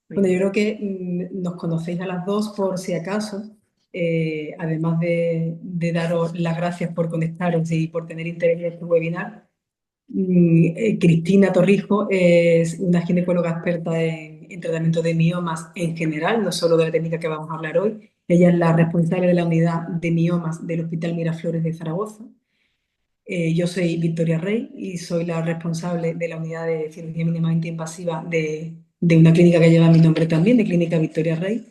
Muy Bueno, yo bien. creo que nos conocéis a las dos por si acaso, además de daros las gracias por conectaros y por tener interés en este webinar. Cristina Torrijo es una ginecóloga experta en tratamiento de miomas en general, no solo de la técnica que vamos a hablar hoy. Ella es la responsable de la unidad de miomas del Hospital Miraflores de Zaragoza. Yo soy Victoria Rey y soy la responsable de la unidad de cirugía mínimamente invasiva de una clínica que lleva mi nombre también, de Clínica Victoria Rey.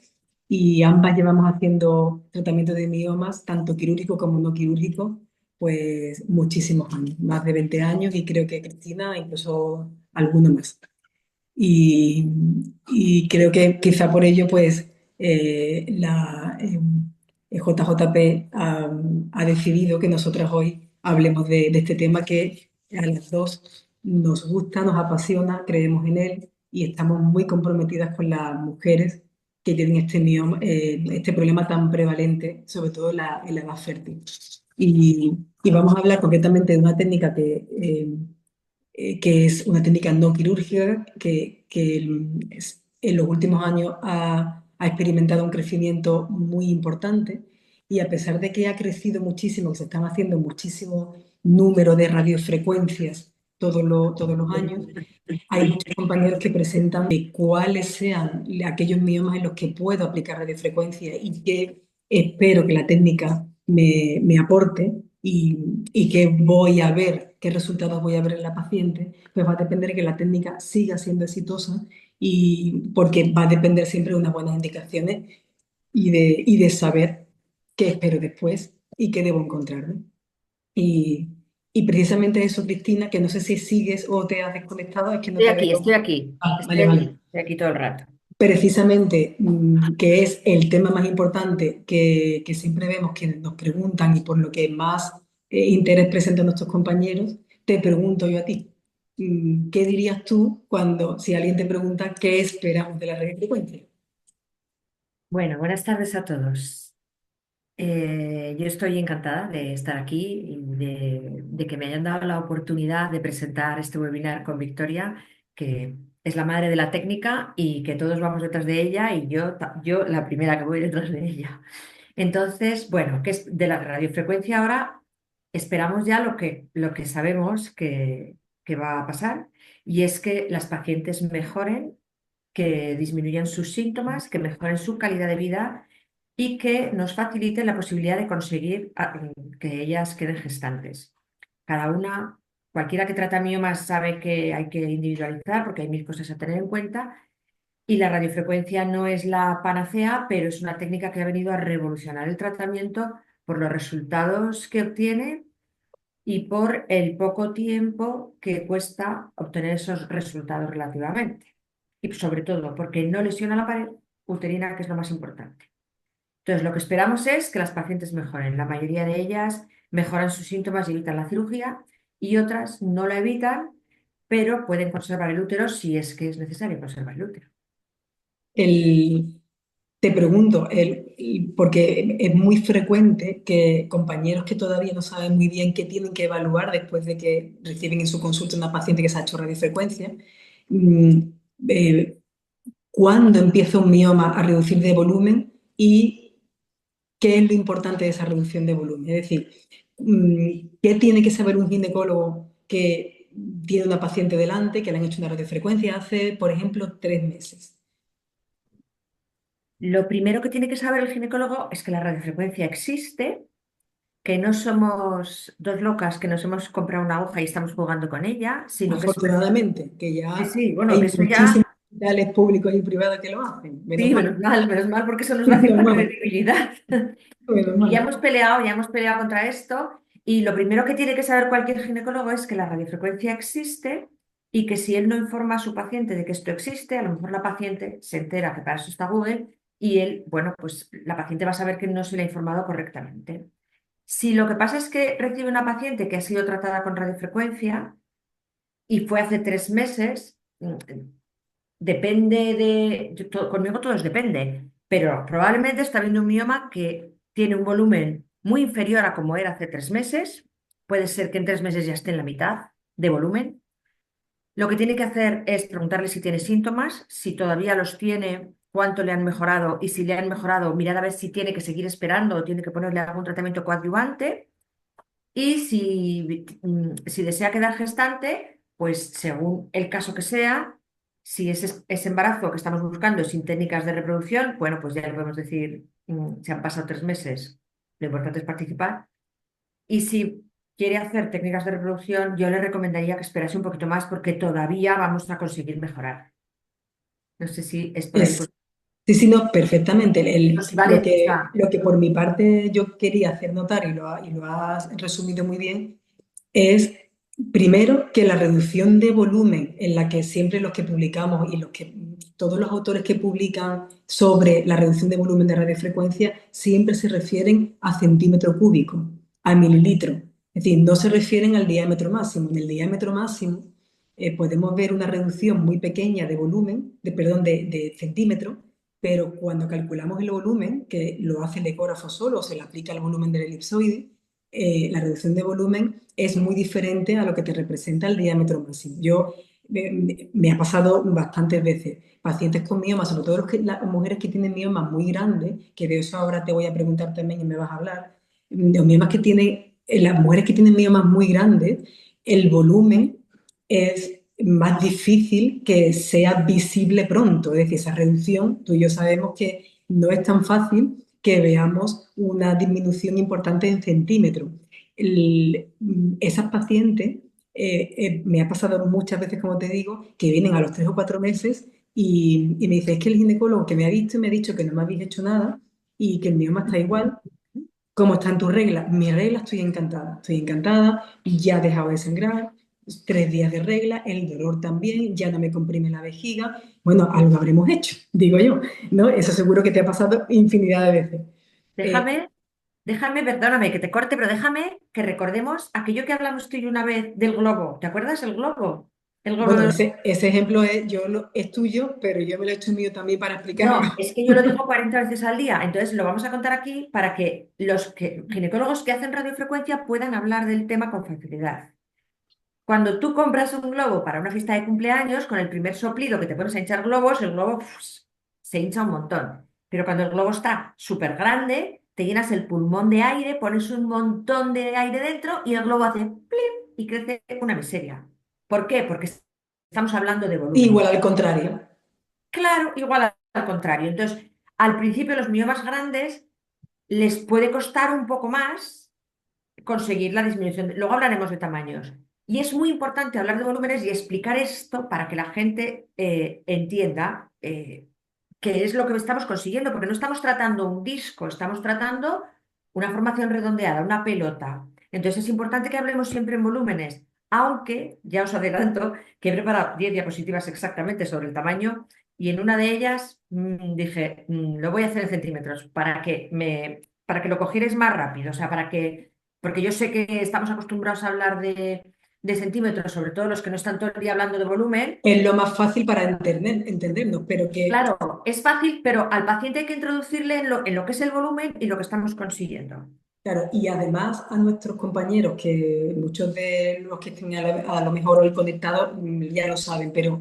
Y ambas llevamos haciendo tratamiento de miomas, tanto quirúrgico como no quirúrgico, pues muchísimos años, más de 20 años y creo que Cristina incluso alguno más. Y, y creo que quizá por ello, pues, JJP ha decidido que nosotras hoy hablemos de este tema que a las dos nos gusta, nos apasiona, creemos en él y estamos muy comprometidas con las mujeres que tienen este problema tan prevalente, sobre todo en la edad fértil. Y vamos a hablar concretamente de una técnica que es una técnica no quirúrgica que en los últimos años ha experimentado un crecimiento muy importante y a pesar de que ha crecido muchísimo, que se están haciendo muchísimo número de radiofrecuencias todos los años, hay muchos compañeros que presentan de cuáles sean aquellos miomas en los que puedo aplicar radiofrecuencia y que espero que la técnica me aporte y qué voy a ver, qué resultados voy a ver en la paciente, pues va a depender de que la técnica siga siendo exitosa y porque va a depender siempre de unas buenas indicaciones y de saber qué espero después y qué debo encontrar, ¿no? Y, y precisamente eso, Cristina, que no sé si sigues o te has desconectado, es que no Estoy te aquí, veo. estoy aquí, Ah, estoy vale, aquí, vale. estoy aquí todo el rato. Precisamente, que es el tema más importante que siempre vemos que nos preguntan y por lo que más interés presentan nuestros compañeros, te pregunto yo a ti, ¿qué dirías tú cuando, si alguien te pregunta qué esperamos de la radiofrecuencia? Bueno, buenas tardes a todos. Yo estoy encantada de estar aquí y de que me hayan dado la oportunidad de presentar este webinar con Victoria, que es la madre de la técnica y que todos vamos detrás de ella y yo la primera que voy detrás de ella. Entonces, bueno, que es de la radiofrecuencia ahora esperamos ya lo que sabemos que va a pasar y es que las pacientes mejoren, que disminuyan sus síntomas, que mejoren su calidad de vida y que nos faciliten la posibilidad de conseguir que ellas queden gestantes. Cada una, cualquiera que trata miomas sabe que hay que individualizar porque hay mil cosas a tener en cuenta y la radiofrecuencia no es la panacea, pero es una técnica que ha venido a revolucionar el tratamiento por los resultados que obtiene y por el poco tiempo que cuesta obtener esos resultados relativamente. Y sobre todo porque no lesiona la pared uterina, que es lo más importante. Entonces, lo que esperamos es que las pacientes mejoren. La mayoría de ellas mejoran sus síntomas y evitan la cirugía y otras no la evitan, pero pueden conservar el útero si es que es necesario conservar el útero. El, Te pregunto, porque es muy frecuente que compañeros que todavía no saben muy bien qué tienen que evaluar después de que reciben en su consulta una paciente que se ha hecho radiofrecuencia, mm, eh, cuándo empieza un mioma a reducir de volumen y qué es lo importante de esa reducción de volumen. Es decir, qué tiene que saber un ginecólogo que tiene una paciente delante, que le han hecho una radiofrecuencia hace, por ejemplo, 3 meses. Lo primero que tiene que saber el ginecólogo es que la radiofrecuencia existe, que no somos dos locas que nos hemos comprado una hoja y estamos jugando con ella, sino que es una... Afortunadamente, que Sí, ya sí, bueno, que hay eso muchísimos ya... hospitales públicos y privados que lo hacen. Menos Sí, mal, menos mal, porque eso nos da menos cierta mal, credibilidad. menos Y mal. ya hemos peleado contra esto. Y lo primero que tiene que saber cualquier ginecólogo es que la radiofrecuencia existe y que si él no informa a su paciente de que esto existe, a lo mejor la paciente se entera que para eso está Google y él, bueno, pues la paciente va a saber que no se le ha informado correctamente. Si lo que pasa es que recibe una paciente que ha sido tratada con radiofrecuencia y fue hace 3 meses, depende conmigo todo depende, pero probablemente está viendo un mioma que tiene un volumen muy inferior a como era hace 3 meses. Puede ser que en 3 meses ya esté en la mitad de volumen. Lo que tiene que hacer es preguntarle si tiene síntomas, si todavía los tiene, cuánto le han mejorado y si le han mejorado, mirar a ver si tiene que seguir esperando o tiene que ponerle algún tratamiento coadyuvante. Y si desea quedar gestante, pues según el caso que sea, si ese embarazo que estamos buscando es sin técnicas de reproducción, bueno, pues ya le podemos decir, se han pasado 3 meses, lo importante es participar. Y si quiere hacer técnicas de reproducción, yo le recomendaría que esperase un poquito más porque todavía vamos a conseguir mejorar. No sé si es por ahí. Es, sí, sí, no, perfectamente. Si vale, o sea, Lo que por mi parte yo quería hacer notar, y lo has resumido muy bien, es primero que la reducción de volumen en la que siempre los que publicamos y todos los autores que publican sobre la reducción de volumen de radiofrecuencia siempre se refieren a centímetro cúbico, a mililitro. Es decir, no se refieren al diámetro máximo. En el diámetro máximo podemos ver una reducción muy pequeña de volumen, perdón, de centímetro, pero cuando calculamos el volumen, que lo hace el ecógrafo solo, o se le aplica el volumen del elipsoide, la reducción de volumen es muy diferente a lo que te representa el diámetro máximo. Me ha pasado bastantes veces. Pacientes con miomas, sobre todo las mujeres que tienen miomas muy grandes, que de eso ahora te voy a preguntar también y me vas a hablar, los miomas que tienen, las mujeres que tienen miomas muy grandes, el volumen es más difícil que sea visible pronto. Es decir, esa reducción, tú y yo sabemos que no es tan fácil que veamos una disminución importante en centímetros. Esas pacientes, me ha pasado muchas veces, como te digo, que vienen a los 3 o 4 meses y me dice, es que el ginecólogo que me ha visto y me ha dicho que no me habéis hecho nada y que el mioma está igual. ¿Cómo están tus reglas? Mi regla estoy encantada, ya ha dejado de sangrar, 3 días de regla, el dolor también, ya no me comprime la vejiga. Bueno, algo habremos hecho, digo yo, ¿no? Eso seguro que te ha pasado infinidad de veces. Eh, déjame, perdóname que te corte, pero déjame que recordemos aquello que hablamos tú y yo una vez del globo. ¿Te acuerdas el globo? El globo bueno, de ese ejemplo es tuyo, pero yo me lo he hecho mío también para explicarlo. No, es que yo lo digo 40 veces al día, entonces lo vamos a contar aquí para que ginecólogos que hacen radiofrecuencia puedan hablar del tema con facilidad. Cuando tú compras un globo para una fiesta de cumpleaños, con el primer soplido que te pones a hinchar globos, el globo se hincha un montón. Pero cuando el globo está súper grande, te llenas el pulmón de aire, pones un montón de aire dentro y el globo hace plim y crece una miseria. ¿Por qué? Porque estamos hablando de volumen. Igual al contrario. Claro, igual al contrario. Entonces, al principio los miomas grandes les puede costar un poco más conseguir la disminución. Luego hablaremos de tamaños. Y es muy importante hablar de volúmenes y explicar esto para que la gente entienda qué es lo que estamos consiguiendo, porque no estamos tratando un disco, estamos tratando una formación redondeada, una pelota. Entonces es importante que hablemos siempre en volúmenes, aunque ya os adelanto que he preparado 10 diapositivas exactamente sobre el tamaño y en una de ellas dije, lo voy a hacer en centímetros para que lo cogierais más rápido, o sea, porque yo sé que estamos acostumbrados a hablar de centímetros, sobre todo los que no están todo el día hablando de volumen. Es lo más fácil para entendernos, pero que, Claro, es fácil, pero al paciente hay que introducirle en lo que es el volumen y lo que estamos consiguiendo. claro, y además a nuestros compañeros, que muchos de los que estén a lo mejor hoy conectados ya lo saben, pero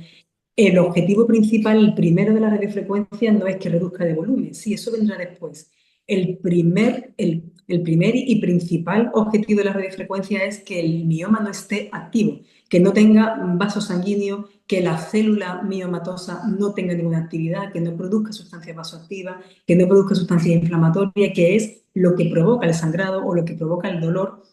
el objetivo principal, el primero de la radiofrecuencia, no es que reduzca de volumen, sí, eso vendrá después. El primer y principal objetivo de la radiofrecuencia es que el mioma no esté activo, que no tenga vaso sanguíneo, que la célula miomatosa no tenga ninguna actividad, que no produzca sustancias vasoactivas, que no produzca sustancias inflamatorias, que es lo que provoca el sangrado o lo que provoca el dolor,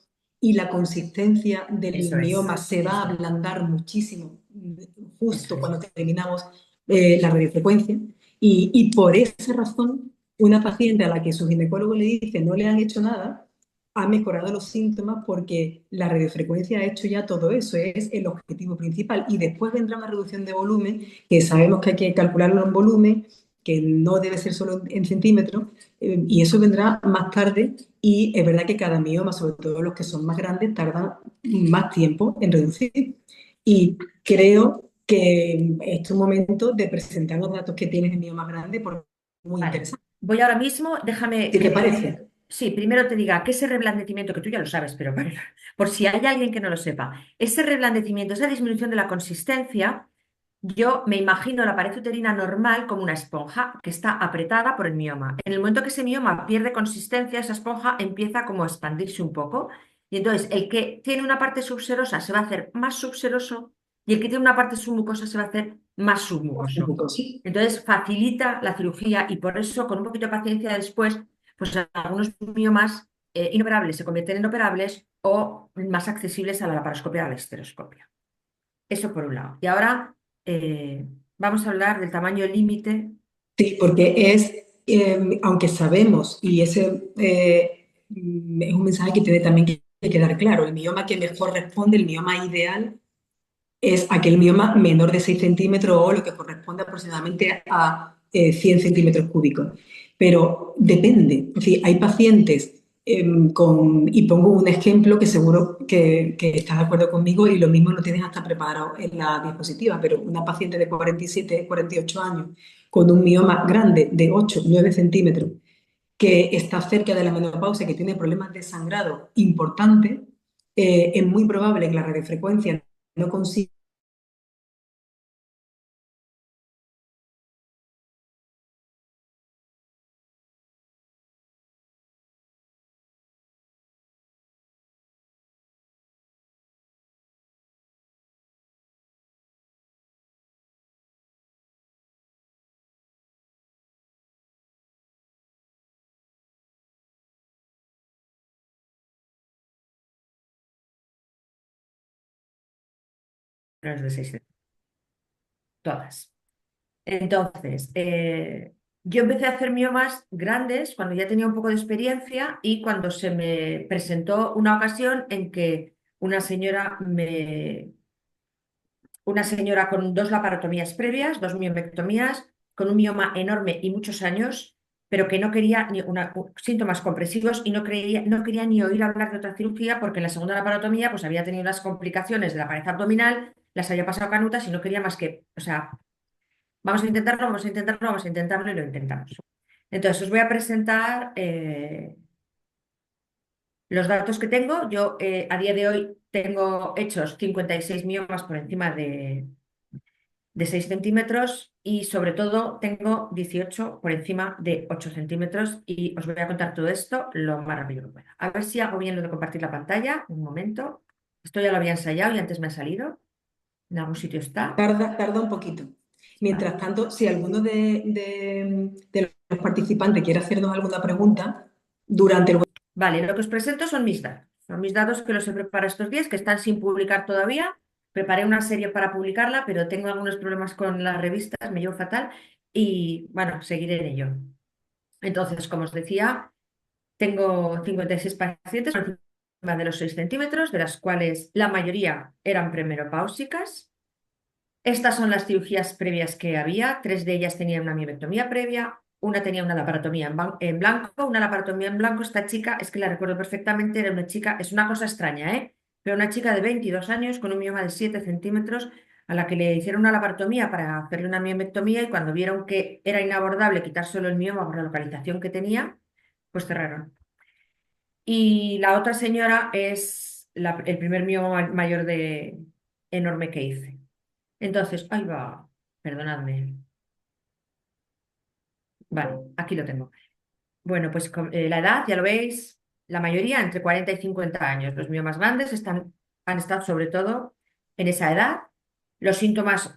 y la consistencia del Eso es, mioma se va a ablandar muchísimo eso justo es. cuando terminamos la radiofrecuencia. Y por esa razón, una paciente a la que su ginecólogo le dice no le han hecho nada, ha mejorado los síntomas porque la radiofrecuencia ha hecho ya todo eso, es el objetivo principal. Y después vendrá una reducción de volumen, que sabemos que hay que calcularlo en volumen, que no debe ser solo en centímetros, y eso vendrá más tarde. Y es verdad que cada mioma, sobre todo los que son más grandes, tardan más tiempo en reducir. Y creo que este es un momento de presentar los datos que tienes en mío más grande, porque es muy Vale. interesante. Voy ahora mismo, déjame ¿Qué te que parece? sí, primero te diga que ese reblandecimiento, que tú ya lo sabes, pero bueno, por si hay alguien que no lo sepa, ese reblandecimiento, esa disminución de la consistencia, yo me imagino la pared uterina normal como una esponja que está apretada por el mioma. En el momento que ese mioma pierde consistencia, esa esponja empieza como a expandirse un poco. Y entonces el que tiene una parte subserosa se va a hacer más subseroso y el que tiene una parte submucosa se va a hacer más submucoso. Sí. Entonces facilita la cirugía y por eso con un poquito de paciencia después, pues algunos miomas inoperables se convierten en operables o más accesibles a la laparoscopia o a la esteroscopia. Eso por un lado. Y ahora vamos a hablar del tamaño límite. Sí, porque aunque sabemos, y ese es un mensaje que tiene también que quedar claro, el mioma que mejor responde, el mioma ideal, es aquel mioma menor de 6 centímetros o lo que corresponde aproximadamente a 100 centímetros cúbicos. Pero depende. Es decir, hay pacientes y pongo un ejemplo que seguro que estás de acuerdo conmigo y lo mismo lo tienes hasta preparado en la diapositiva, pero una paciente de 47, 48 años con un mioma grande de 8, 9 centímetros que está cerca de la menopausia, que tiene problemas de sangrado importantes, es muy probable que la radiofrecuencia no consiga Menos de 6 todas. Entonces, yo empecé a hacer miomas grandes cuando ya tenía un poco de experiencia y cuando se me presentó una ocasión en que una señora con dos laparotomías previas, dos miomectomías, con un mioma enorme y muchos años, pero que no quería ni síntomas compresivos y no quería ni oír hablar de otra cirugía porque en la segunda laparotomía pues había tenido unas complicaciones de la pared abdominal, las había pasado canutas y no quería más que, o sea, vamos a intentarlo, vamos a intentarlo, vamos a intentarlo y lo intentamos. Entonces, os voy a presentar los datos que tengo. Yo a día de hoy tengo hechos 56 miomas por encima de 6 centímetros y sobre todo tengo 18 por encima de 8 centímetros y os voy a contar todo esto lo más rápido que pueda. A ver si hago bien lo de compartir la pantalla. Un momento. Esto ya lo había ensayado y antes me ha salido. En algún sitio está. tarda un poquito. ¿Vale? Mientras tanto, si alguno de los participantes quiere hacernos alguna pregunta durante el Vale, lo que os presento son mis datos. Son mis datos que los he preparado estos días, que están sin publicar todavía. Preparé una serie para publicarla, pero tengo algunos problemas con las revistas, me llevo fatal y bueno, seguiré en ello. Entonces, como os decía, tengo 56 pacientes por encima de los 6 centímetros, de las cuales la mayoría eran premenopáusicas. Estas son las cirugías previas que había. Tres de ellas tenían una miomectomía previa, una tenía una laparotomía en blanco, una laparotomía en blanco. Esta chica, es que la recuerdo perfectamente, era una chica, es una cosa extraña, ¿eh? Pero una chica de 22 años con un mioma de 7 centímetros a la que le hicieron una laparotomía para hacerle una miomectomía y cuando vieron que era inabordable quitar solo el mioma por la localización que tenía, pues cerraron. Y la otra señora es el primer mioma mayor enorme que hice. Entonces, ahí va, perdonadme. Vale, aquí lo tengo. Bueno, pues la edad, ya lo veis, la mayoría entre 40 y 50 años. Los miomas grandes han estado sobre todo en esa edad. Los síntomas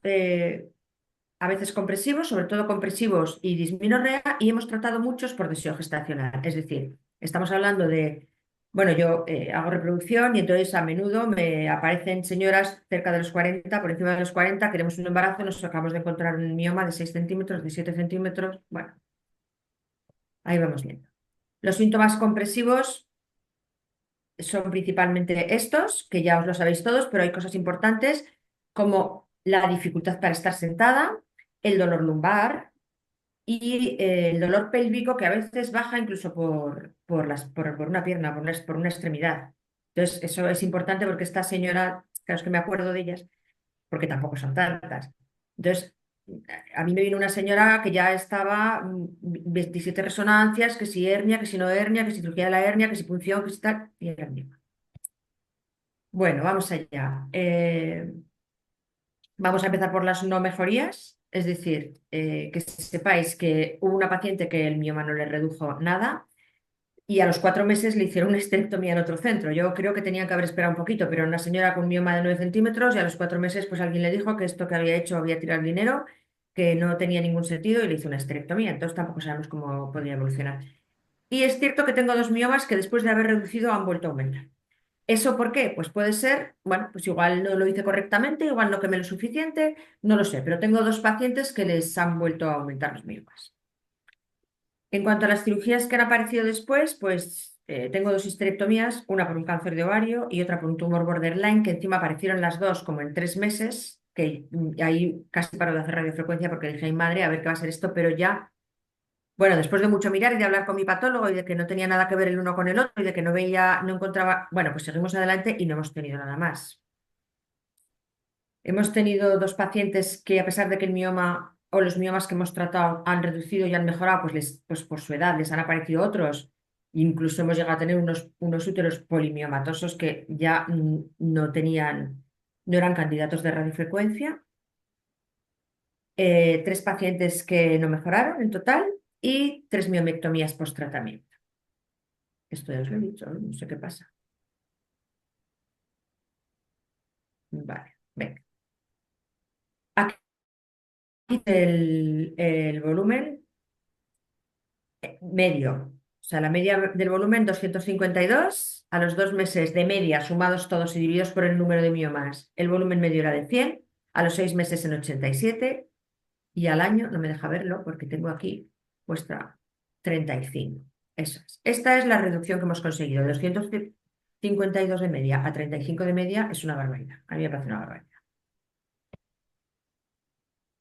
a veces compresivos, sobre todo compresivos y disminorrea, y hemos tratado muchos por deseo gestacional. Es decir, estamos hablando de, bueno, yo hago reproducción y entonces a menudo me aparecen señoras cerca de los 40, por encima de los 40, queremos un embarazo, nos acabamos de encontrar un mioma de 6 centímetros, de 7 centímetros, bueno, ahí vamos viendo. Los síntomas compresivos son principalmente estos, que ya os lo sabéis todos, pero hay cosas importantes como la dificultad para estar sentada, el dolor lumbar, y el dolor pélvico que a veces baja incluso por una pierna, por una extremidad. Entonces, eso es importante porque esta señora, claro, es que me acuerdo de ellas, porque tampoco son tantas. Entonces, a mí me vino una señora que ya estaba 27 resonancias, que si hernia, que si no hernia, que si cirugía de la hernia, que si punción, que si tal, y era mío. Bueno, vamos allá. Vamos a empezar por las no mejorías, es decir, que sepáis que hubo una paciente que el mioma no le redujo nada y a los 4 meses le hicieron una esterectomía en otro centro. Yo creo que tenían que haber esperado un poquito, pero una señora con mioma de 9 centímetros y a los 4 meses pues alguien le dijo que esto que había hecho había tirado el dinero, que no tenía ningún sentido y le hizo una esterectomía. Entonces tampoco sabemos cómo podría evolucionar. Y es cierto que tengo dos miomas que después de haber reducido han vuelto a aumentar. ¿Eso por qué? Pues puede ser, bueno, pues igual no lo hice correctamente, igual no quemé lo suficiente, no lo sé, pero tengo dos pacientes que les han vuelto a aumentar los miomas. En cuanto a las cirugías que han aparecido después, pues tengo dos histerectomías, una por un cáncer de ovario y otra por un tumor borderline, que encima aparecieron las dos como en 3 meses, que ahí casi paro de hacer radiofrecuencia porque dije, ay madre, a ver qué va a ser esto, pero ya, bueno, después de mucho mirar y de hablar con mi patólogo y de que no tenía nada que ver el uno con el otro y de que no veía, no encontraba, bueno, pues seguimos adelante y no hemos tenido nada más. Hemos tenido dos pacientes que, a pesar de que el mioma o los miomas que hemos tratado han reducido y han mejorado, pues por su edad les han aparecido otros. Incluso hemos llegado a tener unos úteros polimiomatosos que ya no tenían, no eran candidatos de radiofrecuencia. Tres pacientes que no mejoraron en total y tres miomectomías post-tratamiento. Esto ya os lo he dicho, no sé qué pasa. Vale, venga. Aquí el volumen medio. O sea, la media del volumen 252, a los 2 meses de media, sumados todos y divididos por el número de miomas, el volumen medio era de 100, a los 6 meses en 87 y al año, no me deja verlo porque tengo aquí puesta 35. Eso es. Esta es la reducción que hemos conseguido, de 252 de media a 35 de media, es una barbaridad. A mí me parece una barbaridad.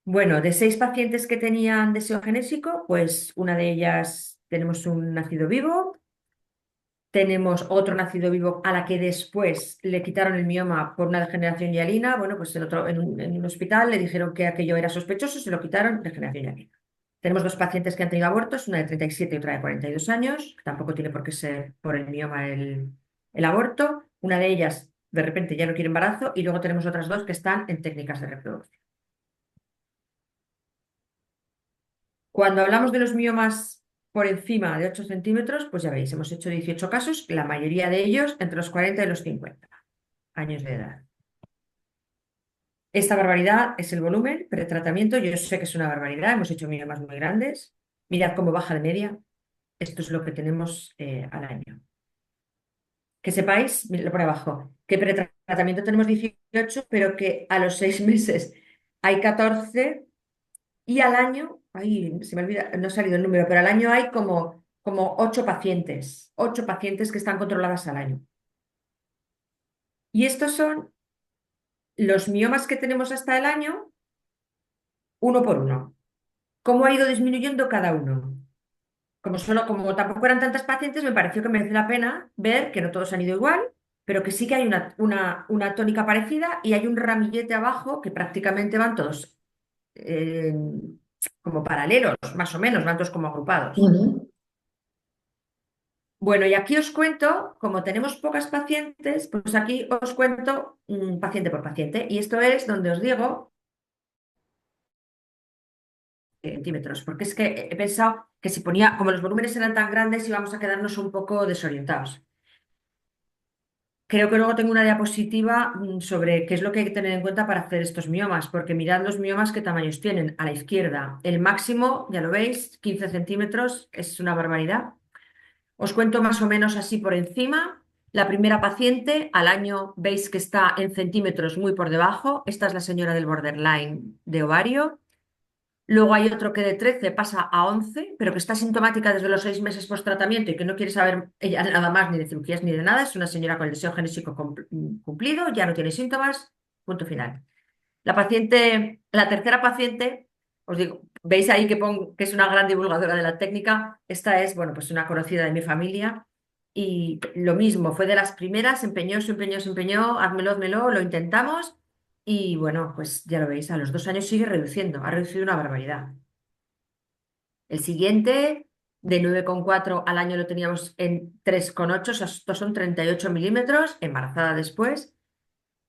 Bueno, de 6 pacientes que tenían deseo genésico, pues una de ellas tenemos un nacido vivo. Tenemos otro nacido vivo a la que después le quitaron el mioma por una degeneración hialina. Bueno, pues en un hospital le dijeron que aquello era sospechoso, se lo quitaron, degeneración hialina. Tenemos dos pacientes que han tenido abortos, una de 37 y otra de 42 años, que tampoco tiene por qué ser por el mioma el aborto. Una de ellas, de repente, ya no quiere embarazo, y luego tenemos otras dos que están en técnicas de reproducción. Cuando hablamos de los miomas por encima de 8 centímetros, pues ya veis, hemos hecho 18 casos, la mayoría de ellos entre los 40 y los 50 años de edad. Esta barbaridad es el volumen pretratamiento. Yo sé que es una barbaridad, hemos hecho miomas muy grandes. Mirad cómo baja de media. Esto es lo que tenemos al año. Que sepáis, miradlo por abajo, que pretratamiento tenemos 18, pero que a los 6 meses hay 14 y al año, ay, se me olvida, no ha salido el número, pero al año hay como 8 pacientes que están controladas al año. Y estos son los miomas que tenemos hasta el año, uno por uno. ¿Cómo ha ido disminuyendo cada uno? Como tampoco eran tantas pacientes, me pareció que merece la pena ver que no todos han ido igual, pero que sí que hay una tónica parecida y hay un ramillete abajo que prácticamente van todos eh, como paralelos, más o menos, van todos como agrupados. Ujú. Bueno, y aquí os cuento, como tenemos pocas pacientes, pues aquí os cuento paciente por paciente. Y esto es donde os digo centímetros, porque es que he pensado que si ponía, como los volúmenes eran tan grandes, íbamos a quedarnos un poco desorientados. Creo que luego tengo una diapositiva sobre qué es lo que hay que tener en cuenta para hacer estos miomas, porque mirad los miomas qué tamaños tienen. A la izquierda, el máximo, ya lo veis, 15 centímetros, es una barbaridad. Os cuento más o menos así por encima. La primera paciente, al año veis que está en centímetros muy por debajo. Esta es la señora del borderline de ovario. Luego hay otro que de 13 pasa a 11, pero que está sintomática desde los 6 meses post-tratamiento y que no quiere saber ella nada más ni de cirugías ni de nada. Es una señora con el deseo genésico cumplido, ya no tiene síntomas, punto final. La tercera paciente, os digo, veis ahí que es una gran divulgadora de la técnica. Esta es, bueno, pues una conocida de mi familia y lo mismo, fue de las primeras, se empeñó, házmelo, lo intentamos y bueno, pues ya lo veis, a los 2 años sigue reduciendo, ha reducido una barbaridad. El siguiente, de 9,4 al año lo teníamos en 3,8, o sea, estos son 38 milímetros, embarazada después.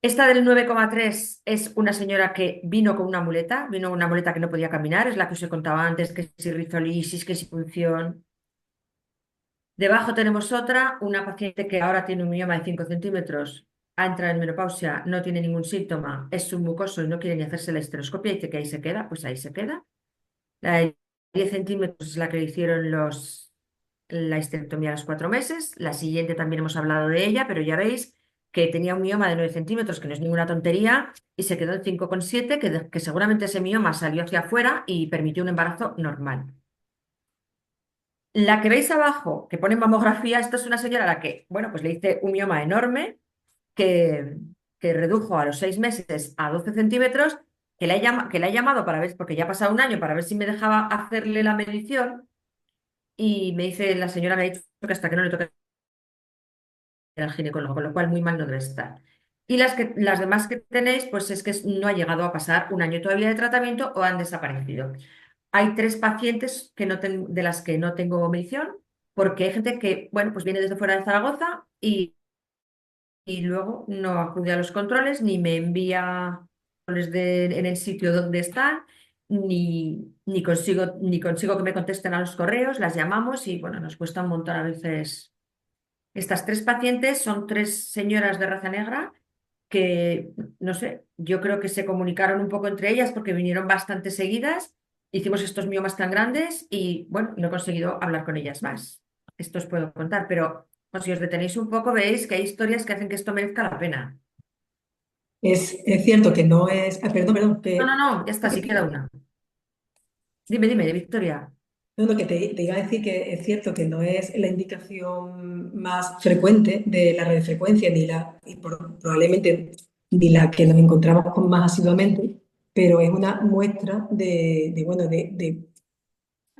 Esta del 9,3 es una señora que vino con una muleta que no podía caminar, es la que os he contado antes, que es rizolisis, que es punción. Debajo tenemos otra, una paciente que ahora tiene un mioma de 5 centímetros, ha entrado en menopausia, no tiene ningún síntoma, es submucoso y no quiere ni hacerse la histeroscopia y dice que ahí se queda, pues ahí se queda. La de 10 centímetros es la que le hicieron la histerectomía a los 4 meses. La siguiente también hemos hablado de ella, pero ya veis que tenía un mioma de 9 centímetros, que no es ninguna tontería, y se quedó en 5,7, que seguramente ese mioma salió hacia afuera y permitió un embarazo normal. La que veis abajo, que pone mamografía, esta es una señora a la que, bueno, pues le hice un mioma enorme que, que redujo a los 6 meses a 12 centímetros, que la he llamado para ver, porque ya ha pasado un año, para ver si me dejaba hacerle la medición, y me dice, la señora me ha dicho que hasta que no le toque al ginecólogo, con lo cual muy mal no debe estar. Y las demás que tenéis, pues es que no ha llegado a pasar un año todavía de tratamiento o han desaparecido. Hay 3 pacientes de las que no tengo medición, porque hay gente que, bueno, pues viene desde fuera de Zaragoza y luego no acude a los controles, ni me envía controles en el sitio donde están, ni consigo que me contesten a los correos, las llamamos y bueno, nos cuesta un montón a veces. Estas 3 pacientes son 3 señoras de raza negra que, no sé, yo creo que se comunicaron un poco entre ellas porque vinieron bastante seguidas, hicimos estos miomas tan grandes y bueno, no he conseguido hablar con ellas más. Esto os puedo contar, pero pues, si os detenéis un poco veis que hay historias que hacen que esto merezca la pena. Es cierto que no es, perdón, perdón, No, no, no, ya está, sí queda una. Dime, dime, Victoria. no, no, que te iba a decir que es cierto que no es la indicación más frecuente de la radiofrecuencia, probablemente ni la que nos encontramos con más asiduamente, pero es una muestra bueno,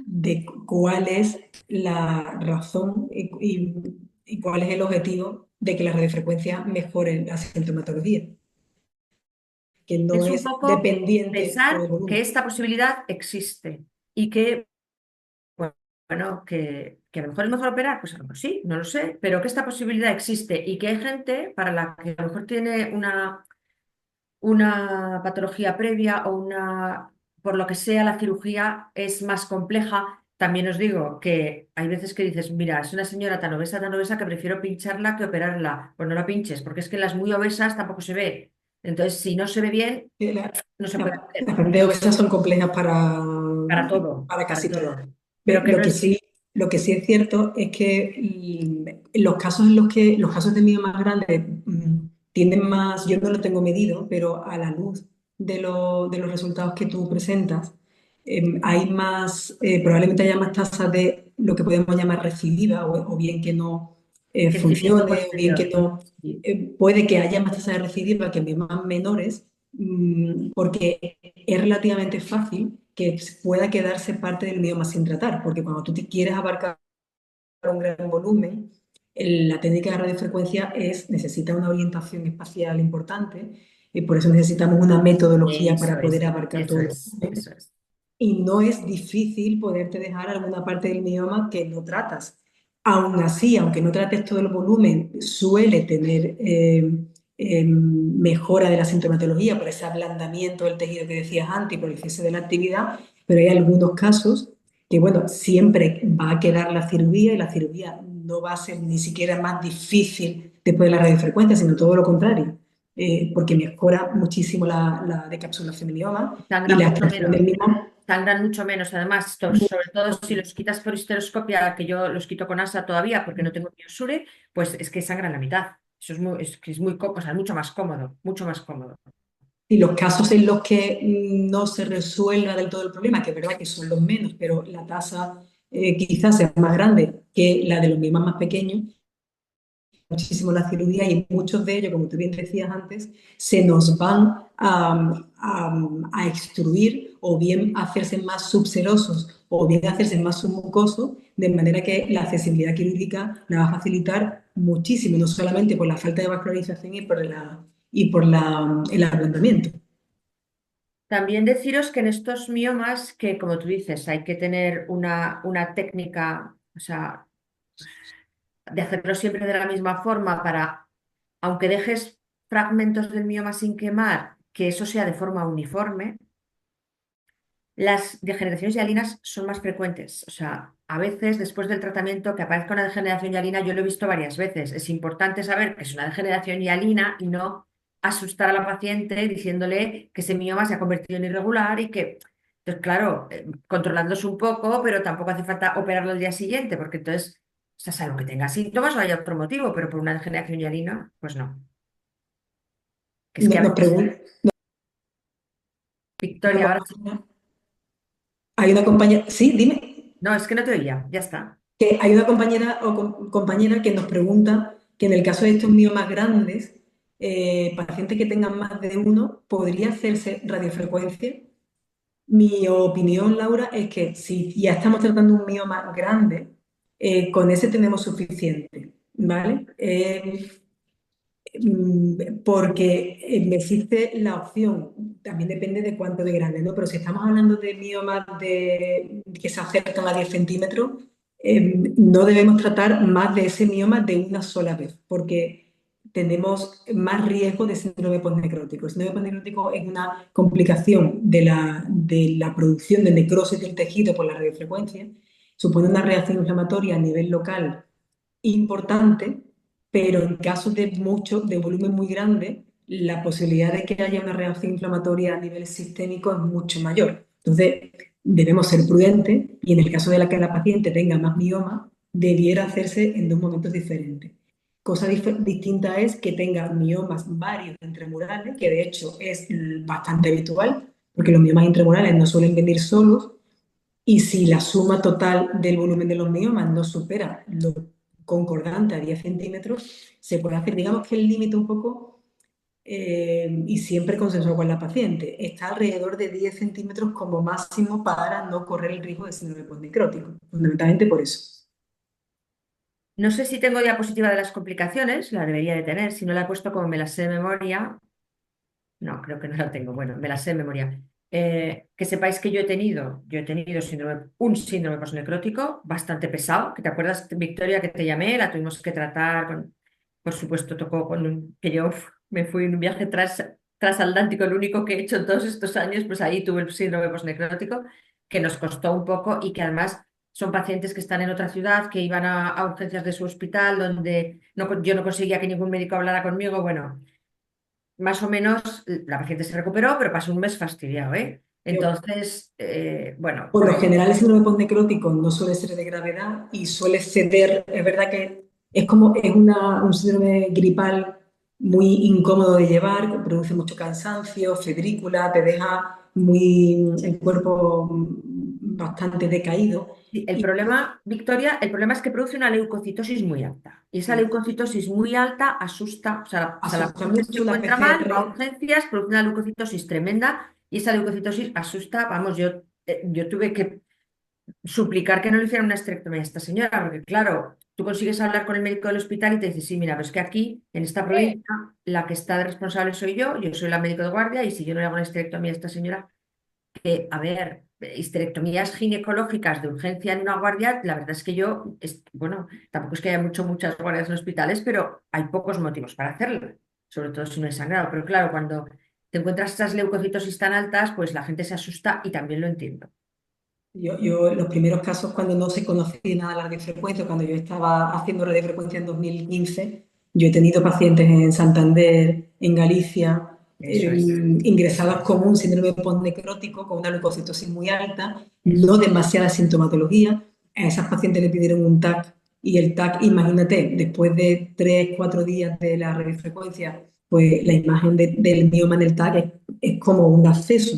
de cuál es la razón y cuál es el objetivo de que la radiofrecuencia mejore la sintomatología, que no Es un es poco dependiente por pensar el que volumen. esta posibilidad existe y que bueno, que a lo mejor es mejor operar, pues a lo mejor sí, no lo sé, pero que esta posibilidad existe y que hay gente para la que a lo mejor tiene una patología previa o por lo que sea, la cirugía es más compleja. También os digo que hay veces que dices, mira, es una señora tan obesa que prefiero pincharla que operarla. Pues no la pinches, porque es que en las muy obesas tampoco se ve. Entonces, si no se ve bien, Eh, no se puede las hacer pacientes obesas son complejas para para casi todo. todo. Pero Ve, que no es lo que sí es cierto es que los casos en los casos de mioma más grandes tienden más, yo no lo tengo medido, pero a la luz de los resultados que tú presentas, hay más, probablemente haya más tasas de lo que podemos llamar recidiva o bien que no crecimiento funcione o bien que posterior. no, Sí. puede que haya más tasas de recidiva que en miomas menores, porque es relativamente fácil que pueda quedarse parte del mioma sin tratar, porque cuando tú te quieres abarcar un gran volumen, la técnica de radiofrecuencia necesita una orientación espacial importante y por eso necesitamos una metodología Eso para poder es, abarcar eso todo el es, volumen. eso es. Y no es difícil poderte dejar alguna parte del mioma que no tratas. Aún así, aunque no trates todo el volumen, suele tener mejora de la sintomatología por ese ablandamiento del tejido que decías antes y por el cese de la actividad, pero hay algunos casos que, bueno, siempre va a quedar la cirugía y la cirugía no va a ser ni siquiera más difícil después de la radiofrecuencia, sino todo lo contrario, porque mejora muchísimo la decapsulación del mioma y Sangran la mucho extracción del menos. mismo. Sangran mucho menos, además, sobre todo si los quitas por histeroscopia, que yo los quito con ASA todavía porque no tengo biosure, pues es que sangran la mitad. Eso es muy, o sea, mucho más cómodo, mucho más cómodo. Y los casos en los que no se resuelva del todo el problema, que es verdad que son los menos, pero la tasa quizás sea más grande que la de los mismos más pequeños, muchísimo la cirugía y muchos de ellos, como tú bien decías antes, se nos van a extruir o bien a hacerse más subserosos o bien a hacerse más submucosos, de manera que la accesibilidad quirúrgica la va a facilitar muchísimo, no solamente por la falta de vascularización y por el ablandamiento. También deciros que en estos miomas, que como tú dices, hay que tener una técnica, o sea, de hacerlo siempre de la misma forma para, aunque dejes fragmentos del mioma sin quemar, que eso sea de forma uniforme. Las degeneraciones hialinas son más frecuentes. O sea, a veces después del tratamiento que aparezca una degeneración hialina, yo lo he visto varias veces. Es importante saber que es una degeneración hialina y no asustar a la paciente diciéndole que ese mioma se ha convertido en irregular y que, entonces, claro, controlándose un poco, pero tampoco hace falta operarlo el día siguiente, porque entonces, o sea, salvo que tenga síntomas o haya otro motivo, pero por una degeneración hialina, pues no. Que es que a Nos veces, pregunta una Victoria, ahora sí. compañera, hay una compañera, sí, dime. No, es que no te oía, ya está. Que hay una compañera o compañera que nos pregunta que en el caso de estos miomas grandes, pacientes que tengan más de uno, ¿podría hacerse radiofrecuencia? Mi opinión, Laura, es que si ya estamos tratando un mioma grande, con ese tenemos suficiente, ¿vale? Porque me existe la opción, también depende de cuánto de grande, ¿no? Pero si estamos hablando de miomas que se acercan a 10 centímetros, no debemos tratar más de ese mioma de una sola vez, porque tenemos más riesgo de síndrome postnecrótico. El síndrome postnecrótico es una complicación de la producción de necrosis del tejido por la radiofrecuencia, supone una reacción inflamatoria a nivel local importante, pero en casos de volumen muy grande, la posibilidad de que haya una reacción inflamatoria a nivel sistémico es mucho mayor. Entonces, debemos ser prudentes y en el caso de que la paciente tenga más mioma, debiera hacerse en dos momentos diferentes. Cosa distinta es que tenga miomas varios intramurales, que de hecho es bastante habitual, porque los miomas intramurales no suelen venir solos, y si la suma total del volumen de los miomas no supera lo concordante a 10 centímetros, se puede hacer, digamos que el límite un poco, y siempre consensuado con la paciente, está alrededor de 10 centímetros como máximo para no correr el riesgo de síndrome postnecrótico, fundamentalmente por eso. No sé si tengo diapositiva de las complicaciones, la debería de tener. Si no la he puesto como me la sé de memoria, no, creo que no la tengo. Bueno, me la sé de memoria. Que sepáis que yo he tenido un síndrome postnecrótico bastante pesado. Que te acuerdas, Victoria, que te llamé, la tuvimos que tratar con, por supuesto, tocó con que yo me fui en un viaje transatlántico, el único que he hecho en todos estos años, pues ahí tuve el síndrome postnecrótico, que nos costó un poco y que además son pacientes que están en otra ciudad, que iban a urgencias de su hospital, donde yo no conseguía que ningún médico hablara conmigo. Bueno, más o menos la paciente se recuperó, pero pasó un mes fastidiado, ¿eh? Entonces, bueno, Por lo general, el síndrome postnecrótico no suele ser de gravedad y suele ceder. Es verdad que un síndrome gripal muy incómodo de llevar, que produce mucho cansancio, febrícula, te deja el cuerpo bastante decaído. sí, el Y problema, Victoria, el problema es que produce una leucocitosis muy alta. Y esa leucocitosis muy alta asusta, o sea, la asusta paciente se mucho la encuentra mal, va a PCR. urgencias, produce una leucocitosis tremenda y esa leucocitosis asusta. Vamos, yo tuve que suplicar que no le hicieran una esterectomía a esta señora, porque claro, tú consigues hablar con el médico del hospital y te dice, sí, mira, pero es que aquí, en esta provincia, la que está de responsable soy yo soy la médico de guardia y si yo no le hago una esterectomía a esta señora, que, a ver, histerectomías ginecológicas de urgencia en una guardia, la verdad es que bueno, tampoco es que haya muchas guardias en hospitales, pero hay pocos motivos para hacerlo, sobre todo si no es sangrado. Pero claro, cuando te encuentras esas leucocitosis tan altas, pues la gente se asusta y también lo entiendo. Los primeros casos, cuando no se conocía nada de la radiofrecuencia, cuando yo estaba haciendo radiofrecuencia en 2015, yo he tenido pacientes en Santander, en Galicia, Eso es, ingresados con un síndrome postnecrótico, con una leucocitosis muy alta, eso no es. demasiada sintomatología. A esas pacientes le pidieron un TAC y el TAC, imagínate, después de 3, 4 días de la radiofrecuencia, pues la imagen del mioma en el TAC es como un acceso.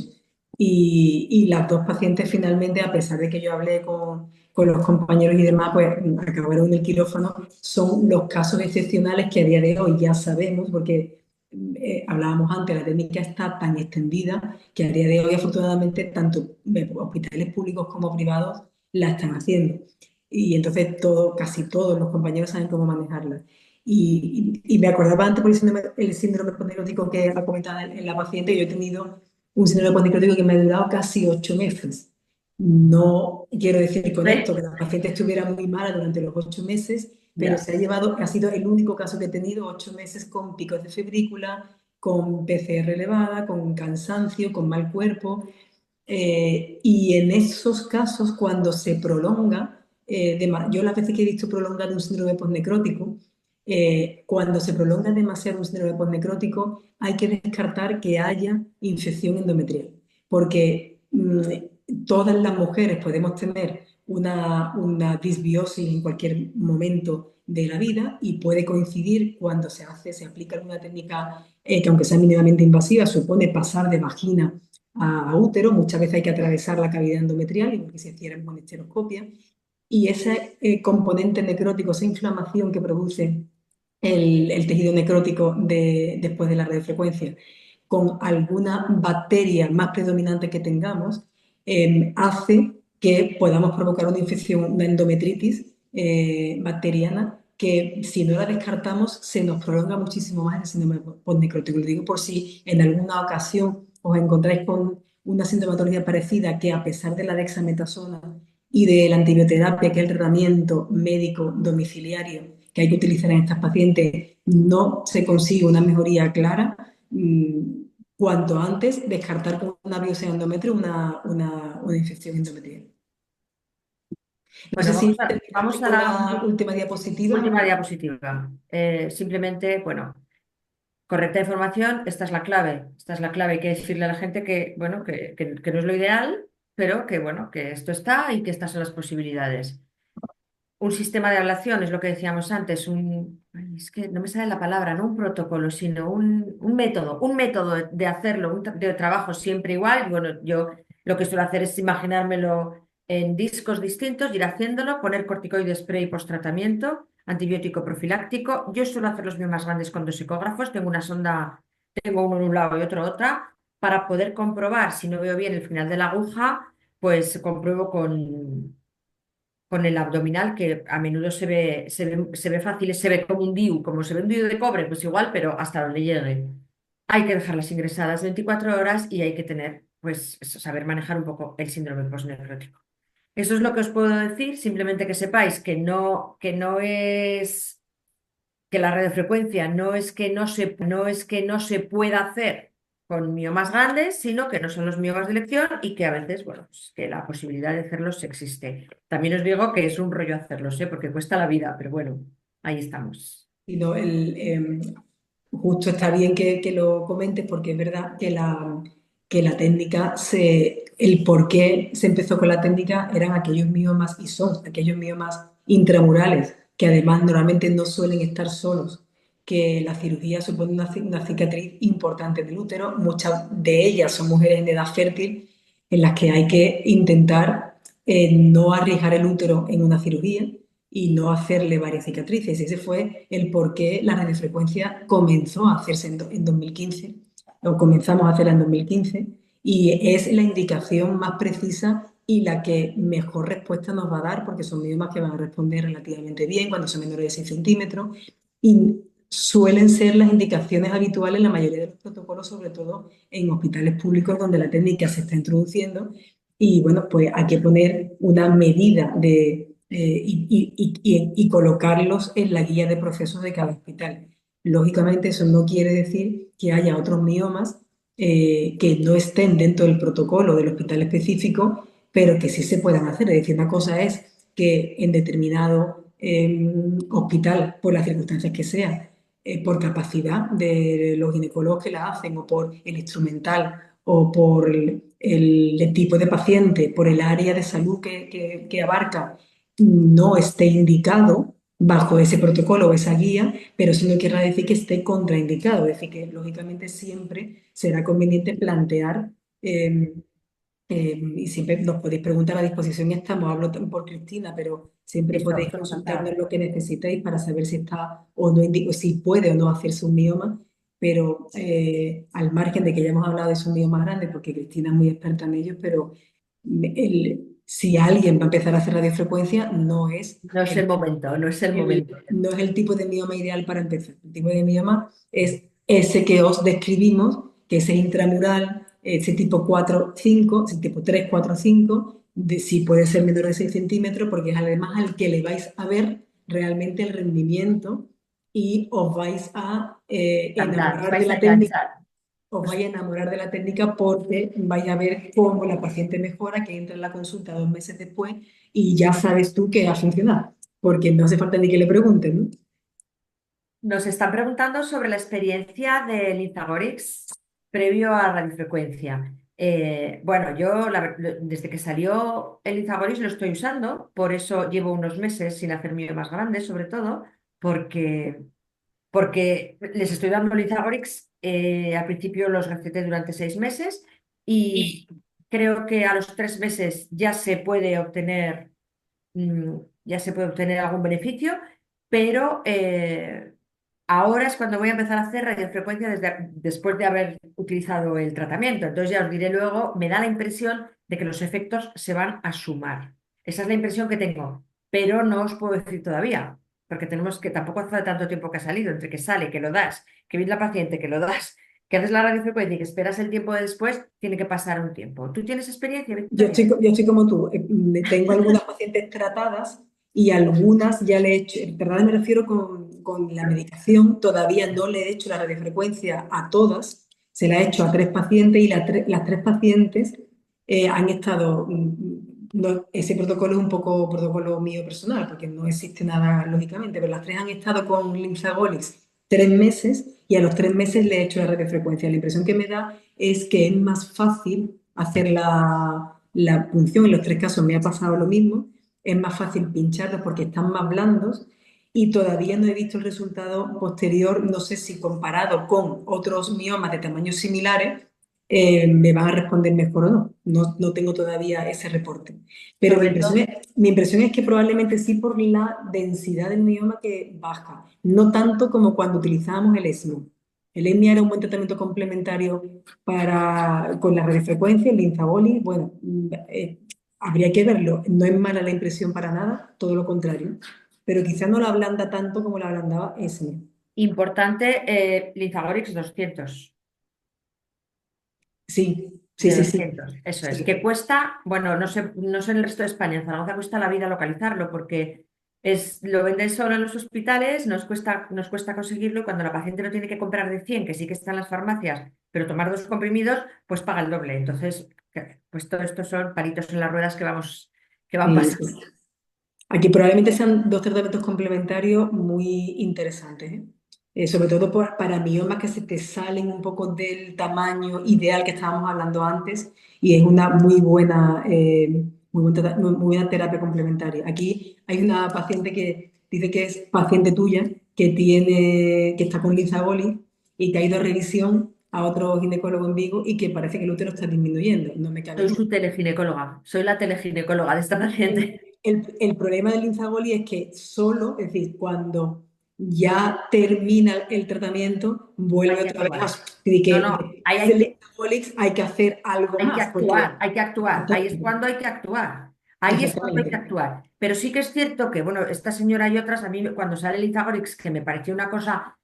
Y las dos pacientes finalmente, a pesar de que yo hablé con los compañeros y demás, pues acabaron en el quirófano. Son los casos excepcionales que a día de hoy ya sabemos, porque hablábamos antes, la técnica está tan extendida que a día de hoy afortunadamente tanto hospitales públicos como privados la están haciendo. Y entonces casi todos los compañeros saben cómo manejarla. Y me acordaba antes por el síndrome post-necrótico que ha comentado en la paciente. Yo he tenido un síndrome post-necrótico que me ha durado casi 8 meses. No quiero decir con esto ¿Ve? que la paciente estuviera muy mala durante los 8 meses, pero Ya. se ha llevado, ha sido el único caso que he tenido 8 meses con picos de febrícula, con PCR elevada, con cansancio, con mal cuerpo. Y en esos casos, cuando se prolonga, yo las veces que he visto prolongar un síndrome postnecrótico, cuando se prolonga demasiado un síndrome postnecrótico, hay que descartar que haya infección endometrial, porque todas las mujeres podemos tener una disbiosis en cualquier momento de la vida y puede coincidir cuando se aplica alguna técnica que aunque sea mínimamente invasiva, supone pasar de vagina a útero. Muchas veces hay que atravesar la cavidad endometrial, igual que si hiciéramos una histeroscopia. Y ese componente necrótico, esa inflamación que produce el tejido necrótico después de la radiofrecuencia, con alguna bacteria más predominante que tengamos, hace que podamos provocar una infección, una endometritis bacteriana, que si no la descartamos se nos prolonga muchísimo más el síndrome postnecrótico. Lo digo por si en alguna ocasión os encontráis con una sintomatología parecida, que a pesar de la dexametasona y de la antibioterapia, que es el tratamiento médico domiciliario que hay que utilizar en estas pacientes, no se consigue una mejoría clara. Cuanto antes descartar con una biopsia de endometrio una infección endometrial. No sé Bueno, si terminaste vamos a con la la última diapositiva. última diapositiva. Simplemente, bueno, correcta información, esta es la clave. Esta es la clave. Hay que decirle a la gente que, bueno, que no es lo ideal, pero que, bueno, que esto está y que estas son las posibilidades. Un sistema de ablación es lo que decíamos antes, ay, es que no me sale la palabra, no un protocolo, sino un método de hacerlo, de trabajo siempre igual. Y bueno, yo lo que suelo hacer es imaginármelo en discos distintos, ir haciéndolo, poner corticoides pre y post-tratamiento, antibiótico profiláctico. Yo suelo hacer los míos más grandes con dos ecógrafos, tengo una sonda, tengo uno en un lado y otro otra, para poder comprobar si no veo bien el final de la aguja, pues compruebo con el abdominal, que a menudo se ve fácil, se ve como un DIU, como se ve un DIU de cobre, pues igual, pero hasta donde llegue. Hay que dejarlas ingresadas 24 horas y hay que tener, pues, eso, saber manejar un poco el síndrome postnecrótico. Eso es lo que os puedo decir, simplemente que sepáis que no es que la radiofrecuencia no es que no se pueda hacer con miomas grandes, sino que no son los miomas de elección y que a veces, bueno, pues que la posibilidad de hacerlos existe. También os digo que es un rollo hacerlos, ¿eh? Porque cuesta la vida, pero bueno, ahí estamos. Sino justo está bien que lo comentes, porque es verdad que la técnica, el por qué se empezó con la técnica eran aquellos miomas, y son aquellos miomas intramurales, que además normalmente no suelen estar solos, que la cirugía supone una cicatriz importante del útero. Muchas de ellas son mujeres en edad fértil, en las que hay que intentar no arriesgar el útero en una cirugía y no hacerle varias cicatrices. Ese fue el por qué la radiofrecuencia comenzó a hacerse en 2015, o comenzamos a hacerla en 2015, y es la indicación más precisa y la que mejor respuesta nos va a dar, porque son miomas que van a responder relativamente bien cuando son menores de 6 centímetros, y suelen ser las indicaciones habituales en la mayoría de los protocolos, sobre todo en hospitales públicos donde la técnica se está introduciendo. Y bueno, pues hay que poner una medida y colocarlos en la guía de procesos de cada hospital. Lógicamente, eso no quiere decir que haya otros miomas que no estén dentro del protocolo del hospital específico, pero que sí se puedan hacer. Es decir, una cosa es que en determinado hospital, por las circunstancias que sea, por capacidad de los ginecólogos que la hacen, o por el instrumental, o por el tipo de paciente, por el área de salud que abarca, no esté indicado bajo ese protocolo o esa guía, pero eso no quiere decir que esté contraindicado. Es decir, que lógicamente siempre será conveniente plantear, eh, y siempre nos podéis preguntar, a disposición estamos, hablo por Cristina, pero siempre Listo, podéis estoy consultarnos encantada. lo que necesitéis para saber si está o no, si puede o no hacerse un mioma. Pero al margen de que ya hemos hablado de esos miomas grandes, porque Cristina es muy experta en ellos, pero si alguien va a empezar a hacer radiofrecuencia, no es No es el momento, no es el momento. no es el tipo de mioma ideal para empezar. El tipo de mioma es ese que os describimos, que es el intramural, ese tipo 4-5, ese tipo 3-4-5, de, si puede ser menor de 6 centímetros, porque es además al que le vais a ver realmente el rendimiento y os vais a Encantar, os enamorar de vais a la técnica. enganchar. Os Os- vais a enamorar de la técnica porque vais a ver cómo la paciente mejora, que entra en la consulta 2 meses después y ya sabes tú que ha funcionado, porque no hace falta ni que le pregunten, ¿no? Nos están preguntando sobre la experiencia del Lizagorix previo a radiofrecuencia. Bueno, yo desde que salió el Lizagorix lo estoy usando, por eso llevo unos meses sin hacer mío más grande, sobre todo, porque les estoy dando Lizagorix, al principio los receté durante 6 meses y creo que a los 3 meses ya se puede obtener algún beneficio, pero ahora es cuando voy a empezar a hacer radiofrecuencia después de haber utilizado el tratamiento. Entonces ya os diré luego, me da la impresión de que los efectos se van a sumar. Esa es la impresión que tengo, pero no os puedo decir todavía, porque tenemos que, tampoco hace tanto tiempo que ha salido, entre que sale, que lo das, que viene la paciente, que lo das, que haces la radiofrecuencia y que esperas el tiempo de después, tiene que pasar un tiempo. ¿Tú tienes experiencia, Victoria? Yo estoy como tú, tengo algunas pacientes tratadas y algunas ya le he hecho, tratadas me refiero con la medicación, todavía no le he hecho la radiofrecuencia a todas, se la he hecho a 3 pacientes y las 3 pacientes han estado, ese protocolo es un poco protocolo mío personal, porque no existe nada lógicamente, pero las 3 han estado con Linfagolix 3 meses y a los 3 meses le he hecho la radiofrecuencia. La impresión que me da es que es más fácil hacer la punción. En los 3 casos me ha pasado lo mismo. Es más fácil pincharlos porque están más blandos y todavía no he visto el resultado posterior. No sé si comparado con otros miomas de tamaños similares me van a responder mejor o no. No tengo todavía ese reporte. Pero Sobre todo. mi impresión es que probablemente sí por la densidad del mioma que baja, no tanto como cuando utilizábamos el ESMO. El ESMO era un buen tratamiento complementario con la radiofrecuencia, el linfaboli, bueno, habría que verlo. No es mala la impresión para nada, todo lo contrario. Pero quizá no la ablanda tanto como la ablandaba ESMO. Importante, Lizagorix 200. Sí, De sí, sí. 200, eso es. Que Sí. cuesta, bueno, no sé en el resto de España, en Zaragoza cuesta la vida localizarlo porque lo venden solo en los hospitales, nos cuesta conseguirlo y cuando la paciente no tiene que comprar de 100 que sí que están en las farmacias, pero tomar 2 comprimidos, pues paga el doble. Entonces, pues todo esto son palitos en las ruedas que van Sí, pasando. sí. Aquí probablemente sean 2 tratamientos complementarios muy interesantes, ¿eh? Sobre todo para miomas que se te salen un poco del tamaño ideal que estábamos hablando antes y es una muy buena terapia complementaria. Aquí hay una paciente que dice que es paciente tuya, que está con Lizagoli y que ha ido a revisión a otro ginecólogo en Vigo y que parece que el útero está disminuyendo. No me cabe Soy duda. su teleginecóloga, soy la teleginecóloga de esta paciente. El problema del linfagoli es que solo, es decir, cuando ya termina el tratamiento, Hay vuelve que otra vez a actuar. y No, que no, después ahí del hay que, linfagolix hay que hacer algo Hay que más, actuar, porque hay que actuar. Ahí es exactamente, cuando hay que actuar. Ahí es cuando hay que exactamente. actuar. Pero sí que es cierto que, bueno, esta señora y otras, a mí cuando sale el Izagorix, que me pareció una cosa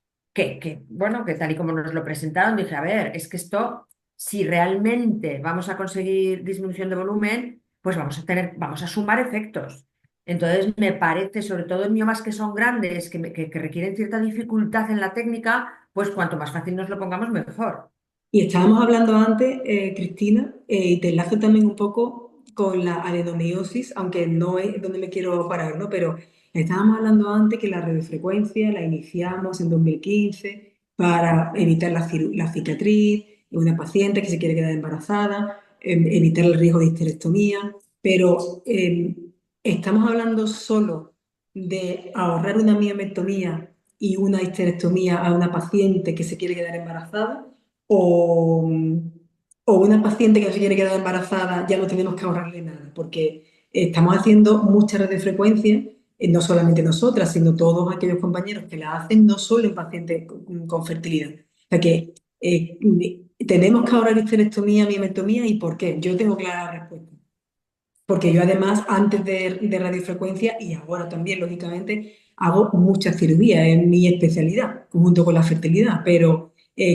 bueno, que tal y como nos lo presentaron, dije, a ver, es que esto, si realmente vamos a conseguir disminución de volumen, pues vamos a sumar efectos. Entonces, me parece, sobre todo en miomas que son grandes, que requieren cierta dificultad en la técnica, pues cuanto más fácil nos lo pongamos, mejor. Y estábamos hablando antes, Cristina, y te enlazo también un poco con la adenomiosis, aunque no es donde me quiero parar, ¿no? Pero estábamos hablando antes que la radiofrecuencia la iniciamos en 2015 para evitar la cicatriz en una paciente que se quiere quedar embarazada, evitar el riesgo de histerectomía, pero estamos hablando solo de ahorrar una miomectomía y una histerectomía a una paciente que se quiere quedar embarazada o, o una paciente que no se quiere quedar embarazada, ya no tenemos que ahorrarle nada, porque estamos haciendo mucha radiofrecuencia, no solamente nosotras, sino todos aquellos compañeros que la hacen, no solo en pacientes con fertilidad. O sea que tenemos que ahorrar histerectomía, miomectomía, ¿y por qué? Yo tengo clara la respuesta. porque yo además, antes de radiofrecuencia y ahora también, lógicamente, hago mucha cirugía, es mi especialidad, junto con la fertilidad, pero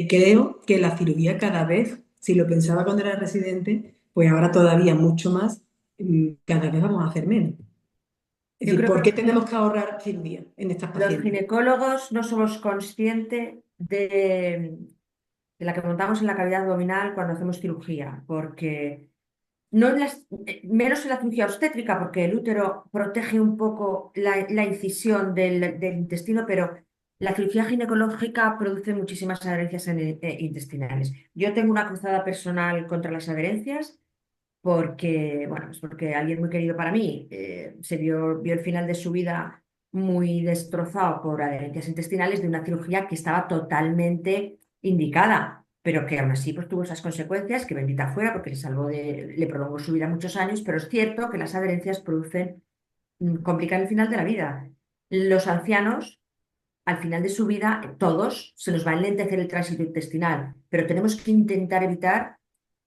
creo que la cirugía cada vez, si lo pensaba cuando era residente, pues ahora todavía mucho más, cada vez vamos a hacer menos. Es Yo decir, creo que ¿por qué tenemos que ahorrar cirugía en estas los pacientes? ginecólogos no somos conscientes de la que montamos en la cavidad abdominal cuando hacemos cirugía, porque no en menos en la cirugía obstétrica, porque el útero protege un poco la incisión del intestino, pero la cirugía ginecológica produce muchísimas adherencias intestinales. Yo tengo una cruzada personal contra las adherencias porque, bueno, pues porque alguien muy querido para mí vio el final de su vida muy destrozado por adherencias intestinales de una cirugía que estaba totalmente indicada, pero que aún así pues, tuvo esas consecuencias, que bendita fuera, porque le prolongó su vida muchos años, pero es cierto que las adherencias complican el final de la vida. Los ancianos, al final de su vida, todos se nos va a enlentecer el tránsito intestinal, pero tenemos que intentar evitar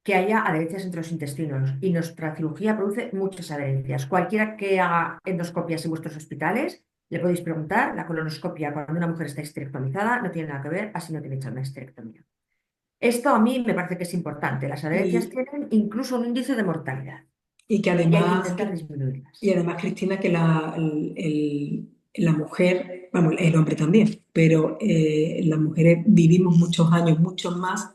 que haya adherencias entre los intestinos. Y nuestra cirugía produce muchas adherencias. Cualquiera que haga endoscopias en vuestros hospitales, le podéis preguntar, la colonoscopia cuando una mujer está histerectomizada no tiene nada que ver, así no tiene hecha una histerectomía. Esto a mí me parece que es importante. Las adherencias Y, tienen incluso un índice de mortalidad y que y hay que además, intentar y disminuirlas. además, Cristina, que la mujer, vamos, el hombre también, pero las mujeres vivimos muchos años, muchos más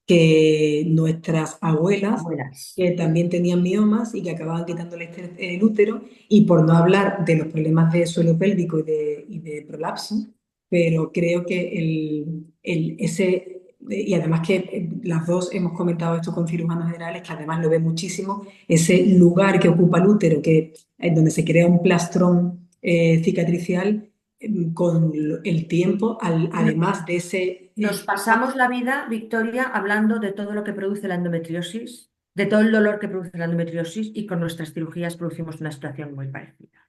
que nuestras abuelas, Abuelas. que también tenían miomas y que acababan quitándole el útero, y por no hablar de los problemas de suelo pélvico y de prolapso, pero creo que y además que las dos hemos comentado esto con cirujanos generales, que además lo ven muchísimo, ese lugar que ocupa el útero, que es donde se crea un plastrón cicatricial, con el tiempo, además de ese... Nos pasamos la vida, Victoria, hablando de todo lo que produce la endometriosis, de todo el dolor que produce la endometriosis y con nuestras cirugías producimos una situación muy parecida.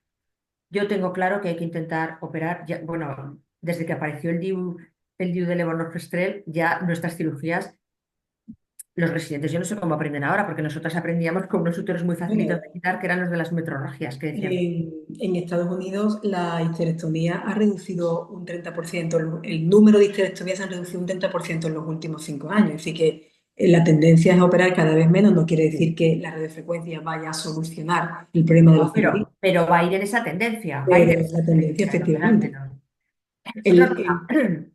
Yo tengo claro que hay que intentar operar, bueno, desde que apareció el DIU de levonorgestrel, ya nuestras cirugías, los residentes, yo no sé cómo aprenden ahora, porque nosotras aprendíamos con unos úteros muy facilitos bueno, de quitar, que eran los de las metrorragias, que decían, en Estados Unidos la histerectomía ha reducido un 30%, el número de histerectomías se han reducido un 30% en los últimos 5 años, así que la tendencia es a operar cada vez menos, no quiere decir sí, que la radiofrecuencia vaya a solucionar el problema de la no, fertilidad, pero va a ir en esa tendencia, va a ir pero en es esa la tendencia tendencia, cada vez al efectivamente. menos. Otra El, cosa, el-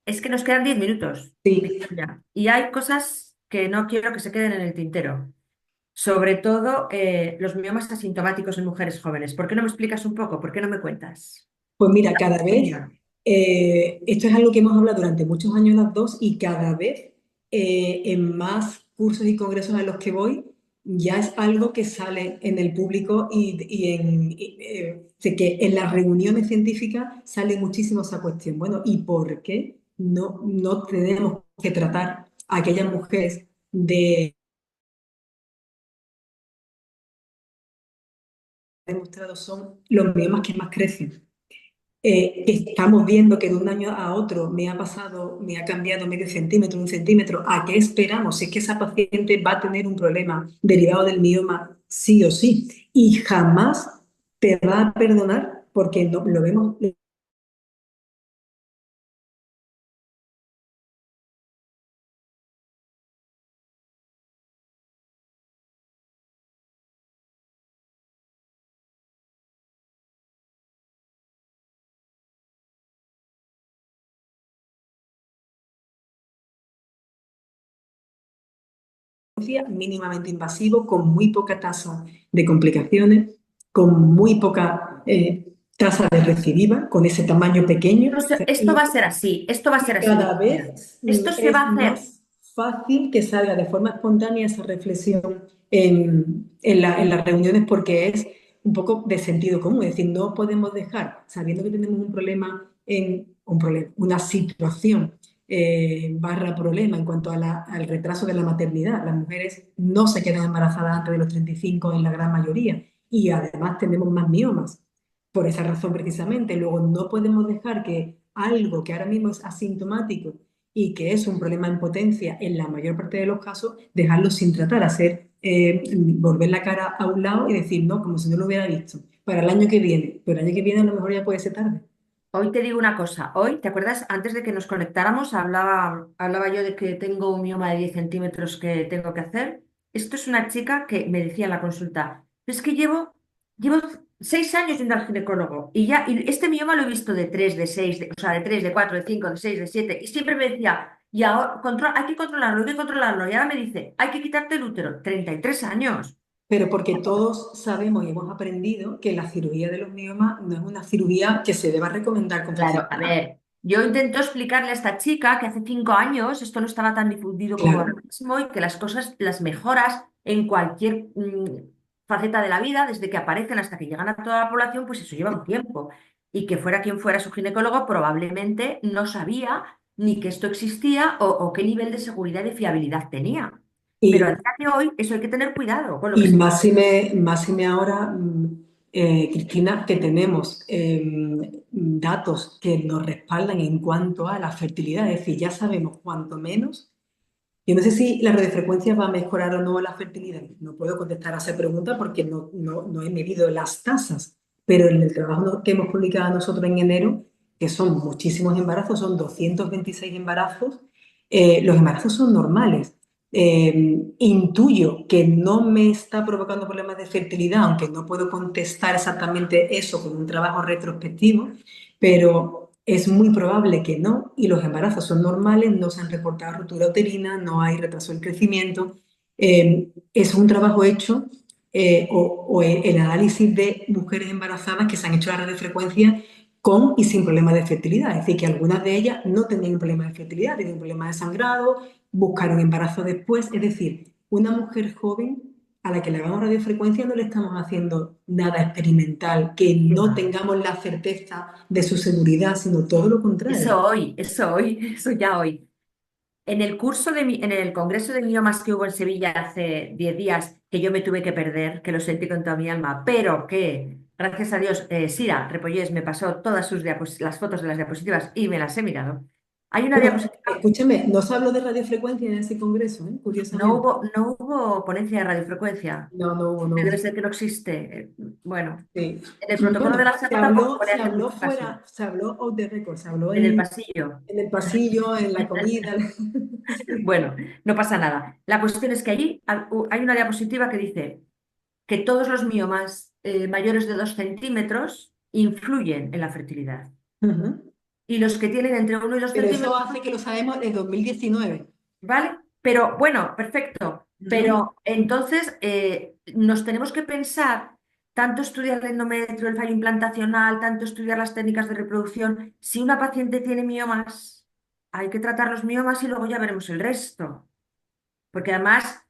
es que nos quedan 10 minutos, sí, Victoria, y hay cosas que no quiero que se queden en el tintero. Sobre todo los miomas asintomáticos en mujeres jóvenes. ¿Por qué no me explicas un poco? ¿Por qué no me cuentas? pues mira, cada vez, Opinión. esto es algo que hemos hablado durante muchos años las dos, y cada vez en más cursos y congresos a los que voy, ya es algo que sale en el público sé que en las reuniones científicas sale muchísimo esa cuestión. Bueno, ¿y por qué no tenemos que tratar a aquellas mujeres demostrados son los miomas que más crecen? Estamos viendo que de un año a otro me ha pasado, me ha cambiado medio centímetro, un centímetro. ¿A qué esperamos? Si es que esa paciente va a tener un problema derivado del mioma, sí o sí, y jamás te va a perdonar porque lo vemos. Mínimamente invasivo, con muy poca tasa de complicaciones, con muy poca tasa de recidiva, con ese tamaño pequeño. No O sea, esto va a ser así, esto va a ser y así, cada Victoria. vez Esto se va es a hacer. más fácil que salga de forma espontánea esa reflexión en las reuniones, porque es un poco de sentido común. Es decir, no podemos dejar, sabiendo que tenemos un problema, una situación barra problema en cuanto al retraso de la maternidad. Las mujeres no se quedan embarazadas antes de los 35 en la gran mayoría, y además tenemos más miomas. Por esa razón precisamente, luego no podemos dejar que algo que ahora mismo es asintomático y que es un problema en potencia en la mayor parte de los casos, dejarlo sin tratar, volver la cara a un lado y decir, no, como si no lo hubiera visto, para el año que viene, pero el año que viene a lo mejor ya puede ser tarde. Hoy te digo una cosa, hoy, ¿te acuerdas? Antes de que nos conectáramos, hablaba yo de que tengo un mioma de 10 centímetros que tengo que hacer. Esto es una chica que me decía en la consulta, es que llevo 6 años yendo al ginecólogo y este mioma lo he visto de 3, de 6, o sea, de 3, de 4, de 5, de 6, de 7, y siempre me decía, y ahora hay que controlarlo, hay que controlarlo, y ahora me dice, hay que quitarte el útero, 33 años. Pero porque todos sabemos y hemos aprendido que la cirugía de los miomas no es una cirugía que se deba recomendar con Claro, a facilidad. ver, yo intento explicarle a esta chica que hace 5 años esto no estaba tan difundido como ahora Claro. mismo y que las cosas, las mejoras en cualquier faceta de la vida, desde que aparecen hasta que llegan a toda la población, pues eso lleva un tiempo. Y que fuera quien fuera su ginecólogo, probablemente no sabía ni que esto existía o qué nivel de seguridad y de fiabilidad tenía. Pero a Y, día de hoy, eso hay que tener cuidado con lo que y se... máxime ahora, Cristina, que tenemos datos que nos respaldan en cuanto a la fertilidad, es decir, ya sabemos cuanto menos. Yo no sé si la radiofrecuencia va a mejorar o no la fertilidad. No puedo contestar a esa pregunta porque no he medido las tasas, pero en el trabajo que hemos publicado nosotros en enero, que son muchísimos embarazos, son 226 embarazos, los embarazos son normales. Intuyo que no me está provocando problemas de fertilidad, aunque no puedo contestar exactamente eso con un trabajo retrospectivo, pero es muy probable que no, y los embarazos son normales, no se han reportado ruptura uterina, no hay retraso del crecimiento. Es un trabajo hecho, o el análisis de mujeres embarazadas que se han hecho la radiofrecuencia con y sin problemas de fertilidad. Es decir, que algunas de ellas no tenían problemas de fertilidad, tenían problemas de sangrado, buscaron embarazo después. Es decir, una mujer joven a la que le hagamos radiofrecuencia no le estamos haciendo nada experimental, que Qué no va. tengamos la certeza de su seguridad, sino todo lo contrario. Eso hoy, eso ya hoy. En el en el congreso de miomas que hubo en Sevilla hace 10 días, que yo me tuve que perder, que lo sentí con toda mi alma, pero que, gracias a Dios, Sira Repollés me pasó todas las fotos de las diapositivas y me las he mirado. Hay una Bueno, diapositiva, escúchame, no se habló de radiofrecuencia en ese congreso, curiosamente. no hubo ponencia de radiofrecuencia. No hubo, no Debe hubo. ser que no existe. Bueno, Sí. en el Y protocolo de bueno, la SEPA tampoco pone se hacer habló mucho caso. fuera, se habló off the record, se habló En el pasillo. en el pasillo, en la comida. Sí. Bueno, no pasa nada. La cuestión es que allí hay una diapositiva que dice que todos los miomas mayores de 2 centímetros influyen en la fertilidad. Ujú. Y los que tienen entre 1 y 2 Pero eso centímetros, hace que lo sabemos de 2019. ¿vale? Pero bueno, perfecto. Ujú. Pero entonces nos tenemos que pensar, tanto estudiar el endometrio, el fallo implantacional, tanto estudiar las técnicas de reproducción. Si una paciente tiene miomas, hay que tratar los miomas y luego ya veremos el resto. Porque además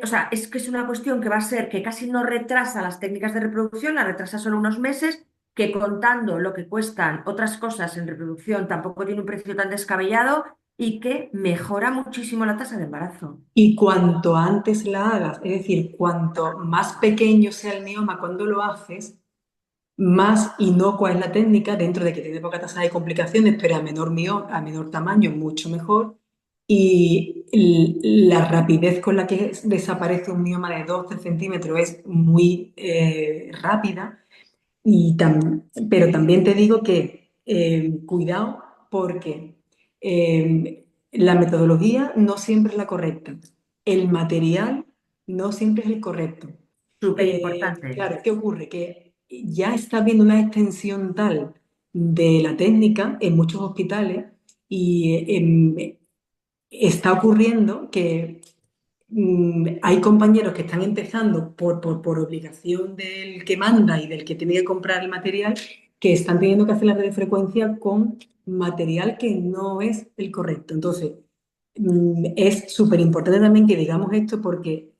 o sea, es que es una cuestión que va a ser que casi no retrasa las técnicas de reproducción, la retrasa solo unos meses, que contando lo que cuestan otras cosas en reproducción tampoco tiene un precio tan descabellado y que mejora muchísimo la tasa de embarazo. Y cuanto antes la hagas, es decir, cuanto más pequeño sea el mioma cuando lo haces, más inocua es la técnica, dentro de que tiene poca tasa de complicaciones, pero a menor tamaño, mucho mejor. Y la rapidez con la que desaparece un mioma de 12 centímetros es muy rápida. Pero también te digo que cuidado porque la metodología no siempre es la correcta. El material no siempre es el correcto. Súper importante. Claro, ¿qué ocurre? Que ya está habiendo una extensión tal de la técnica en muchos hospitales y está ocurriendo que hay compañeros que están empezando por obligación del que manda y del que tiene que comprar el material, que están teniendo que hacer la radiofrecuencia con material que no es el correcto. Entonces, es súper importante también que digamos esto porque,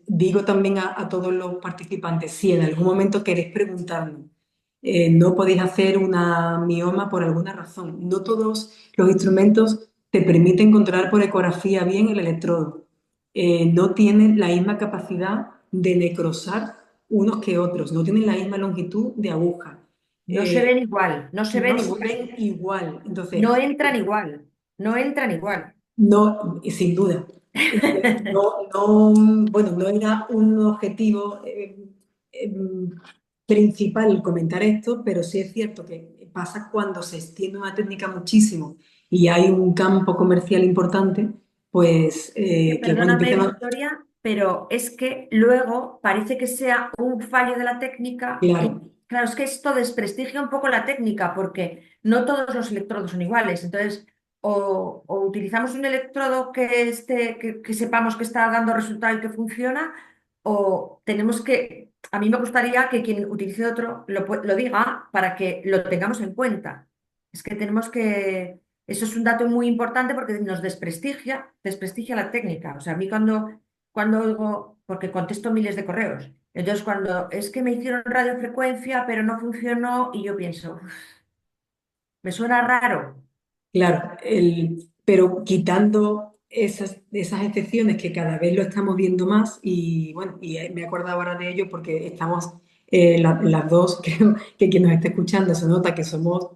digo también a todos los participantes, si en algún momento queréis preguntarnos, no podéis hacer una mioma por alguna razón. No todos los instrumentos te permiten controlar por ecografía bien el electrodo. No tienen la misma capacidad de necrosar unos que otros, no tienen la misma longitud de aguja. No se ven igual, no se ven no se igual, ven igual. no Entonces, entran igual, no entran igual. no, sin duda. Entonces, bueno, no era un objetivo principal comentar esto, pero sí es cierto que pasa cuando se extiende una técnica muchísimo y hay un campo comercial importante, pues que bueno, Perdóname, empiezan a... Victoria, pero es que luego parece que sea un fallo de la técnica y Claro, claro, es que esto desprestigia un poco la técnica porque no todos los electrodos son iguales. Entonces, o utilizamos un electrodo que sepamos que está dando resultado y que funciona, o tenemos que, a mí me gustaría que quien utilice otro lo diga para que lo tengamos en cuenta. Es que tenemos que... Eso es un dato muy importante porque nos desprestigia la técnica. O sea, a mí cuando oigo, porque contesto miles de correos, entonces cuando es que me hicieron radiofrecuencia pero no funcionó y yo pienso, "Uf, me suena raro". claro, pero quitando esas excepciones que cada vez lo estamos viendo más y bueno, y me he acordado ahora de ello porque estamos las dos, creo que quien nos esté escuchando se nota que somos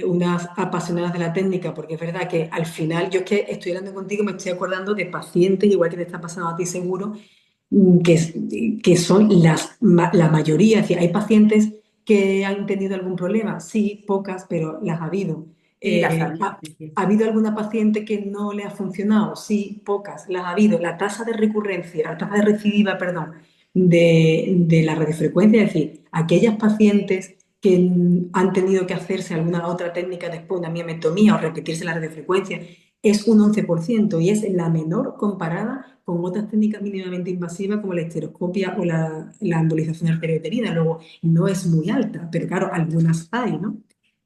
unas apasionadas de la técnica, porque es verdad que al final yo es que estoy hablando contigo, me estoy acordando de pacientes, igual que te está pasando a ti seguro, que son la mayoría. Es decir, hay pacientes que han tenido algún problema, sí, pocas, pero las ha habido. Sí, las Eh, había. ha, Sí, sí. ha habido alguna paciente que no le ha funcionado? Sí, pocas, las ha habido. La tasa de recurrencia, la tasa de recidiva, perdón, de la radiofrecuencia, es decir, aquellas pacientes que han tenido que hacerse alguna otra técnica después, una miometomía o repetirse la radiofrecuencia, es un 11% y es la menor comparada con otras técnicas mínimamente invasivas como la esteroscopia o la embolización arteriovenosa. Luego, no es muy alta, pero claro, algunas hay, ¿no?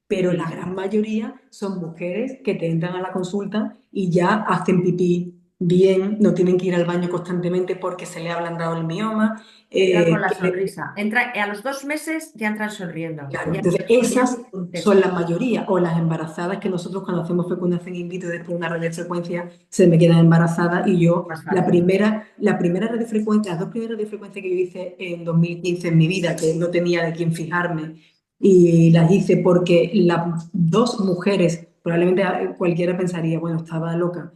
Pero Sí, la sí. gran mayoría son mujeres que te entran a la consulta y ya hacen pipí bien, no tienen que ir al baño constantemente porque se le ha ablandado el mioma. Entra con la Que sonrisa. Entra, a los 2 meses ya entran sonriendo. Claro, Ya entonces están sonriendo esas y son la contentas. mayoría, o las embarazadas que nosotros cuando hacemos fecundación in vitro después de una radiofrecuencia se me quedan embarazadas y yo Más la fácil. primera, la primera radiofrecuencia, las dos primeras radiofrecuencias que yo hice en 2015 en mi vida, que no tenía de quién fijarme, y las hice porque las dos mujeres, probablemente cualquiera pensaría, bueno, estaba loca,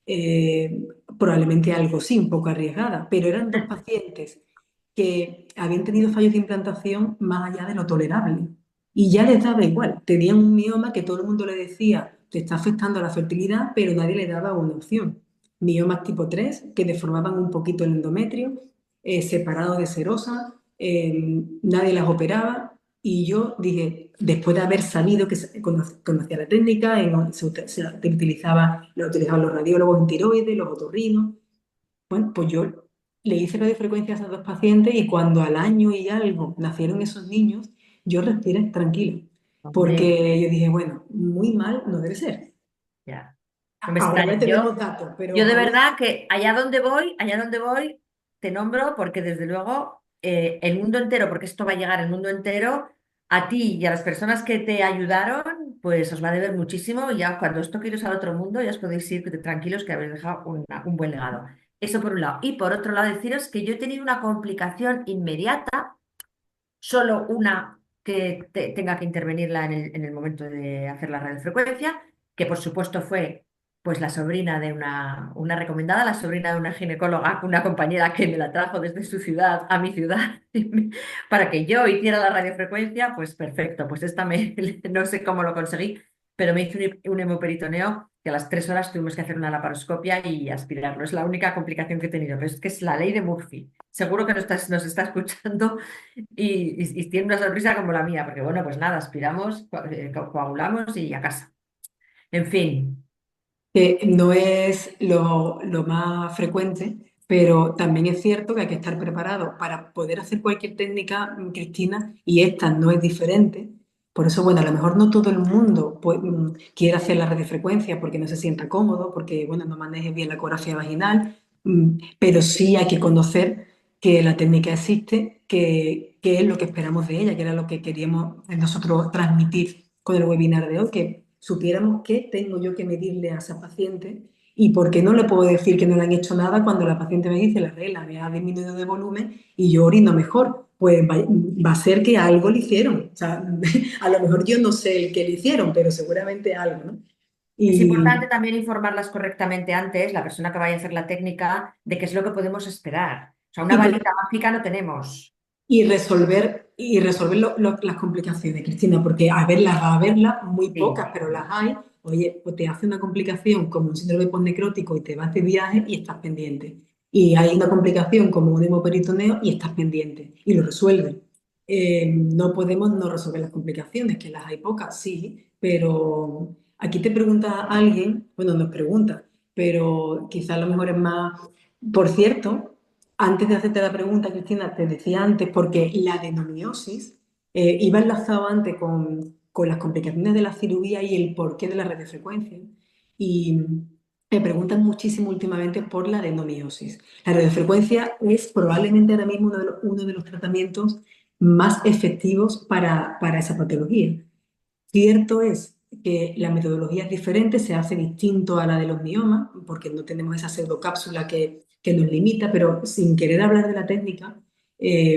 eh, probablemente algo sí, un poco arriesgada, pero eran dos pacientes que habían tenido fallos de implantación más allá de lo tolerable. Y ya les daba igual. Tenían un mioma que todo el mundo le decía, te está afectando a la fertilidad, pero nadie le daba una opción. Miomas tipo 3 que deformaban un poquito el endometrio, separados de serosa, nadie las operaba. Y yo dije, después de haber sabido que conocía la técnica, lo utilizaban los radiólogos en tiroides, los otorrinos, bueno, pues yo le hice radiofrecuencia a esas dos pacientes y cuando al año y algo nacieron esos niños, yo respiré tranquila, Hombre, porque yo dije, bueno, muy mal no debe ser. ya. No me Ahora extraña. ya tenemos datos, Yo pero de aún verdad que allá donde voy, te nombro porque desde luego el mundo entero, porque esto va a llegar al mundo entero, a ti y a las personas que te ayudaron, pues os va a deber muchísimo y ya cuando esto quiero al otro mundo ya os podéis ir tranquilos que habéis dejado un buen legado. Eso por un lado. Y por otro lado, deciros que yo he tenido una complicación inmediata, solo una que tenga que intervenirla en el momento de hacer la radiofrecuencia, que por supuesto fue pues la sobrina de una recomendada, la sobrina de una ginecóloga, una compañera que me la trajo desde su ciudad a mi ciudad para que yo hiciera la radiofrecuencia, pues perfecto, pues no sé cómo lo conseguí, pero me hizo un hemoperitoneo que a las 3 horas tuvimos que hacer una laparoscopia y aspirarlo. Es la única complicación que he tenido, pero es que es la ley de Murphy. Seguro que nos está escuchando y tiene una sonrisa como la mía, porque bueno, pues nada, aspiramos, coagulamos y a casa. En fin, que no es lo más frecuente, pero también es cierto que hay que estar preparado para poder hacer cualquier técnica, Cristina, y esta no es diferente. Por eso, bueno, a lo mejor no todo el mundo quiere hacer la radiofrecuencia porque no se sienta cómodo, porque, bueno, no maneje bien la ecografía vaginal, pero sí hay que conocer que la técnica existe, que es lo que esperamos de ella, que era lo que queríamos nosotros transmitir con el webinar de hoy, que supiéramos qué tengo yo que medirle a esa paciente ¿Y por qué no le puedo decir que no le han hecho nada cuando la paciente me dice la regla me ha disminuido de volumen y yo orino mejor? Pues va a ser que algo le hicieron. O sea, a lo mejor yo no sé el que le hicieron, pero seguramente algo, ¿no? Es importante Y, también informarlas correctamente antes, la persona que vaya a hacer la técnica, de qué es lo que podemos esperar. O sea, una y varita mágica no tenemos. y resolver las complicaciones, Cristina, porque a verlas, muy Sí, pocas, pero las hay. Oye, pues te hace una complicación como un síndrome postnecrótico y te vas de viaje y estás pendiente. Y hay una complicación como un hemoperitoneo y estás pendiente y lo resuelves. No podemos no resolver las complicaciones, que las hay pocas, sí, pero aquí te pregunta alguien, bueno, nos pregunta, pero quizás a lo mejor es más, por cierto. Antes de hacerte la pregunta, Cristina, te decía antes, porque la adenomiosis iba enlazado antes con las complicaciones de la cirugía y el porqué de la radiofrecuencia. Y me preguntan muchísimo últimamente por la adenomiosis. La radiofrecuencia es probablemente ahora mismo uno de los tratamientos más efectivos para esa patología. Cierto es que la metodología es diferente, se hace distinto a la de los miomas, porque no tenemos esa pseudocápsula que nos limita, pero sin querer hablar de la técnica, eh,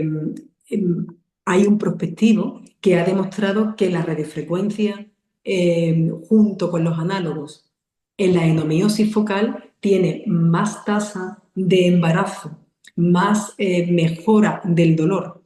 em, hay un prospectivo que ha demostrado que la radiofrecuencia, junto con los análogos en la endomiosis focal, tiene más tasa de embarazo, más mejora del dolor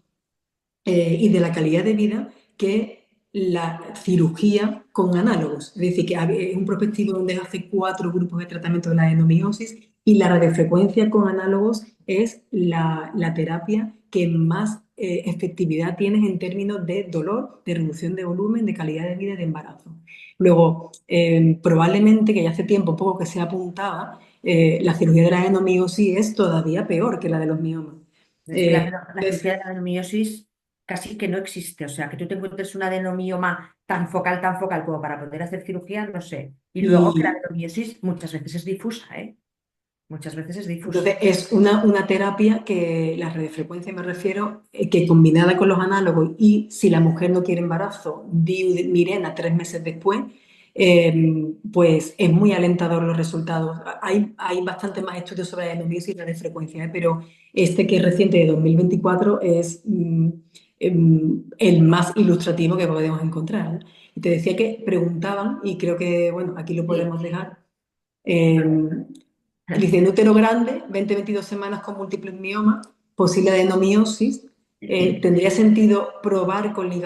y de la calidad de vida que la cirugía con análogos. Es decir, que es un prospectivo donde hace 4 grupos de tratamiento de la endometriosis y la radiofrecuencia con análogos es la terapia que más efectividad tiene en términos de dolor, de reducción de volumen, de calidad de vida y de embarazo. Luego, probablemente, que ya hace tiempo un poco que se apuntaba, la cirugía de la endometriosis es todavía peor que la de los miomas. es que la Entonces, cirugía de la adenomiosis casi que no existe. O sea, que tú te encuentres un adenomioma tan focal como para poder hacer cirugía, no sé. Y luego que la y, adenomiosis muchas veces es difusa, ¿eh? Muchas veces es difusa. Entonces, es una terapia que la radiofrecuencia me refiero, que combinada con los análogos y si la mujer no quiere embarazo, Mirena 3 meses después, pues es muy alentador los resultados. Hay bastante más estudios sobre la endometriosis y la radiofrecuencia, pero este que es reciente de 2024 es el más ilustrativo que podemos encontrar, ¿no? Y te decía que preguntaban, y creo que, bueno, aquí lo Sí. podemos dejar. em, Dice, en útero grande, 20-22 semanas con múltiples miomas, posible adenomiosis. ¿Tendría sentido probar con Sí.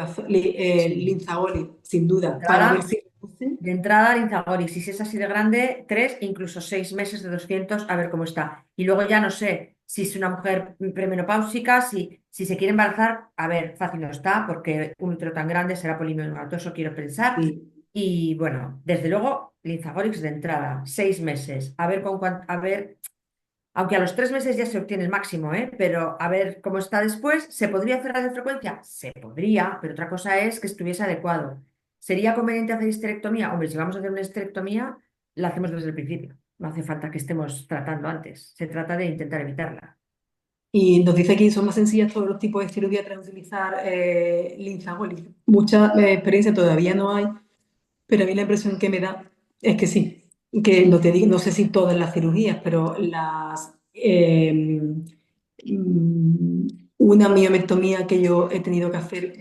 linzagoli, sin De duda, para ver entrada, si reduce? de entrada, Linzagoris, si es así de grande, 3, incluso 6 meses de 200, a ver cómo está. Y luego ya no sé si es una mujer premenopáusica, si se quiere embarazar, a ver, fácil no está, porque un útero tan grande será polineumatoso, quiero pensar. Sí. Y bueno, desde luego, Linzagoris de entrada, 6 meses, a ver a ver, aunque a los 3 meses ya se obtiene el máximo, ¿eh? Pero a ver cómo está después. ¿Se podría hacer radiofrecuencia? Se podría, pero otra cosa es que estuviese adecuado. ¿Sería conveniente hacer histerectomía? Hombre, si vamos a hacer una histerectomía, la hacemos desde el principio. No hace falta que estemos tratando antes. Se trata de intentar evitarla. Y nos dice que son más sencillas todos los tipos de cirugía tras utilizar linzagoli. Mucha experiencia todavía no hay, pero a mí la impresión que me da es que sí, que no te digo, no sé si todas las cirugías, pero mm, una miomectomía que yo he tenido que hacer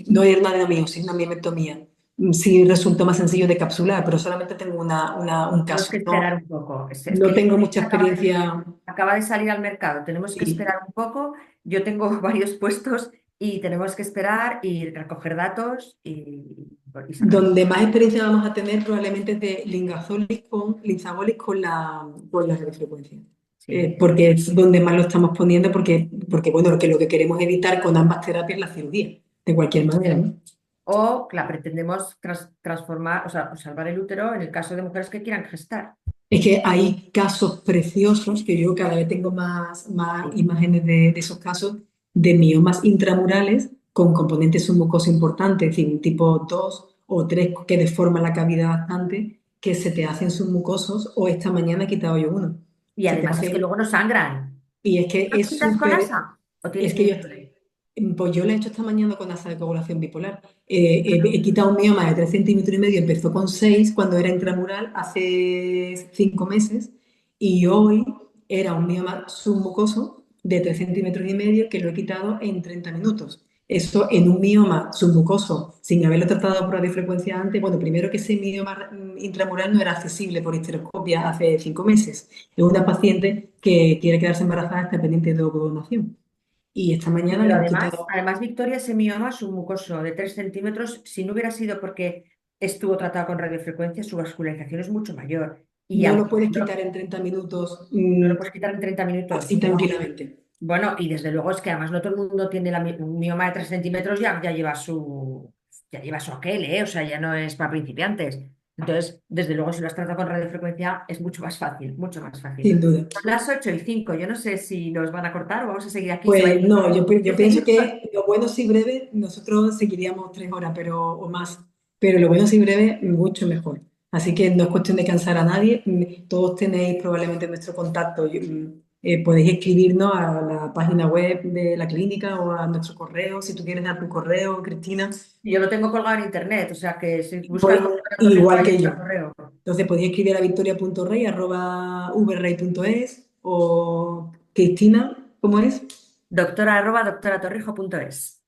no era una adenomiosis, una miomectomía, sí resultó más sencillo de capsular, pero solamente tengo un Tenemos que caso. esperar No, un poco. Es no que tengo mucha acaba experiencia. acaba de salir al mercado. Tenemos que Sí. esperar un poco. Yo tengo varios puestos y tenemos que esperar y recoger datos y sacar. Donde más experiencia vamos a tener probablemente es de linzagolis con la radiofrecuencia. Sí. Porque es donde más lo estamos poniendo, porque bueno, lo que queremos evitar con ambas terapias es la cirugía, de cualquier manera, ¿no? O la pretendemos transformar, o sea, salvar el útero en el caso de mujeres que quieran gestar. Es que hay casos preciosos, que yo cada vez tengo más Sí. imágenes de esos casos, de miomas intramurales con componentes submucosos importantes, es decir, un tipo 2 o 3 que deforman la cavidad bastante, que se te hacen submucosos o esta mañana he quitado yo uno. Y Se te además es que hace, luego no sangran. y es que ¿Los es quitas con súper, asa? ¿O es tienes que yo minúsculo? Pues yo lo he hecho esta mañana con asa de coagulación bipolar. He quitado un mioma de 3,5 cm, empezó con 6 cuando era intramural hace 5 meses y hoy era un mioma submucoso de 3,5 cm que lo he quitado en 30 minutos. Eso en un mioma submucoso, sin haberlo tratado por radiofrecuencia antes, bueno, primero que ese mioma intramural no era accesible por histeroscopia hace 5 meses. Es una paciente que quiere quedarse embarazada, está pendiente de donación. Y esta Sí, mañana le pero hemos además, quitado. además, Victoria, ese mioma submucoso de 3 centímetros, si no hubiera sido porque estuvo tratado con radiofrecuencia, su vascularización es mucho mayor. Y No lo aunque puedes quitar no, en 30 minutos no lo puedes quitar en 30 así minutos. Bueno, tranquilamente. bueno, y desde luego es que además no todo el mundo tiene un mioma de 3 centímetros, ya lleva su aquel, ¿eh? O sea, ya no es para principiantes. Entonces, desde luego, si lo has tratado con radiofrecuencia, es mucho más fácil, mucho más fácil. Sin duda. Son las 8:05. Yo no sé si nos van a cortar o vamos a seguir aquí. Se va a Pues ir. no, yo ¿Quieres pienso seguir? que lo bueno si breve, nosotros seguiríamos 3 horas o más, pero lo bueno si breve, mucho mejor. Así que no es cuestión de cansar a nadie, todos tenéis probablemente nuestro contacto. Podéis escribirnos a la página web de la clínica o a nuestro correo, si tú quieres dar tu correo, Cristina, Yo lo tengo colgado en internet, o sea que si pues buscas Doctora Torrijo, igual ahí que yo. está el correo. Entonces podéis escribir a victoria.rey@vrey.es o Cristina, ¿cómo es? Doctora@doctoratorrijo.es.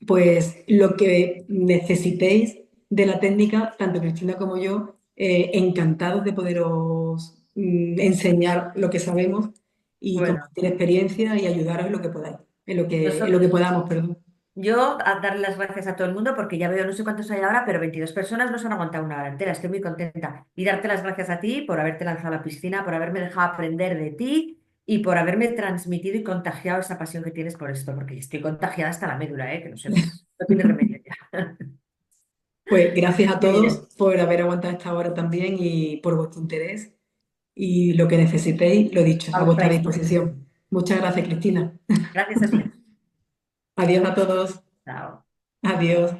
Pues lo que necesitéis de la técnica, tanto Cristina como yo, encantados de poderos enseñar lo que sabemos y Bueno, compartir experiencia y ayudaros en lo que podáis, en lo que nosotros, podamos, perdón. yo a darle las gracias a todo el mundo porque ya veo no sé cuántos hay ahora, pero 22 personas no se han aguantado una hora entera. Estoy muy contenta. Y darte las gracias a ti por haberte lanzado a la piscina, por haberme dejado aprender de ti y por haberme transmitido y contagiado esa pasión que tienes por esto, porque estoy contagiada hasta la médula, que lo sepas. No tiene remedio ya. Pues gracias a Muy bien. todos por haber aguantado esta hora también y por vuestro interés. Y lo que necesitéis, lo dicho, A a vuestra vuestra disposición. disposición. Muchas gracias, Cristina. Gracias a ti. Adiós a todos. Chao. Adiós.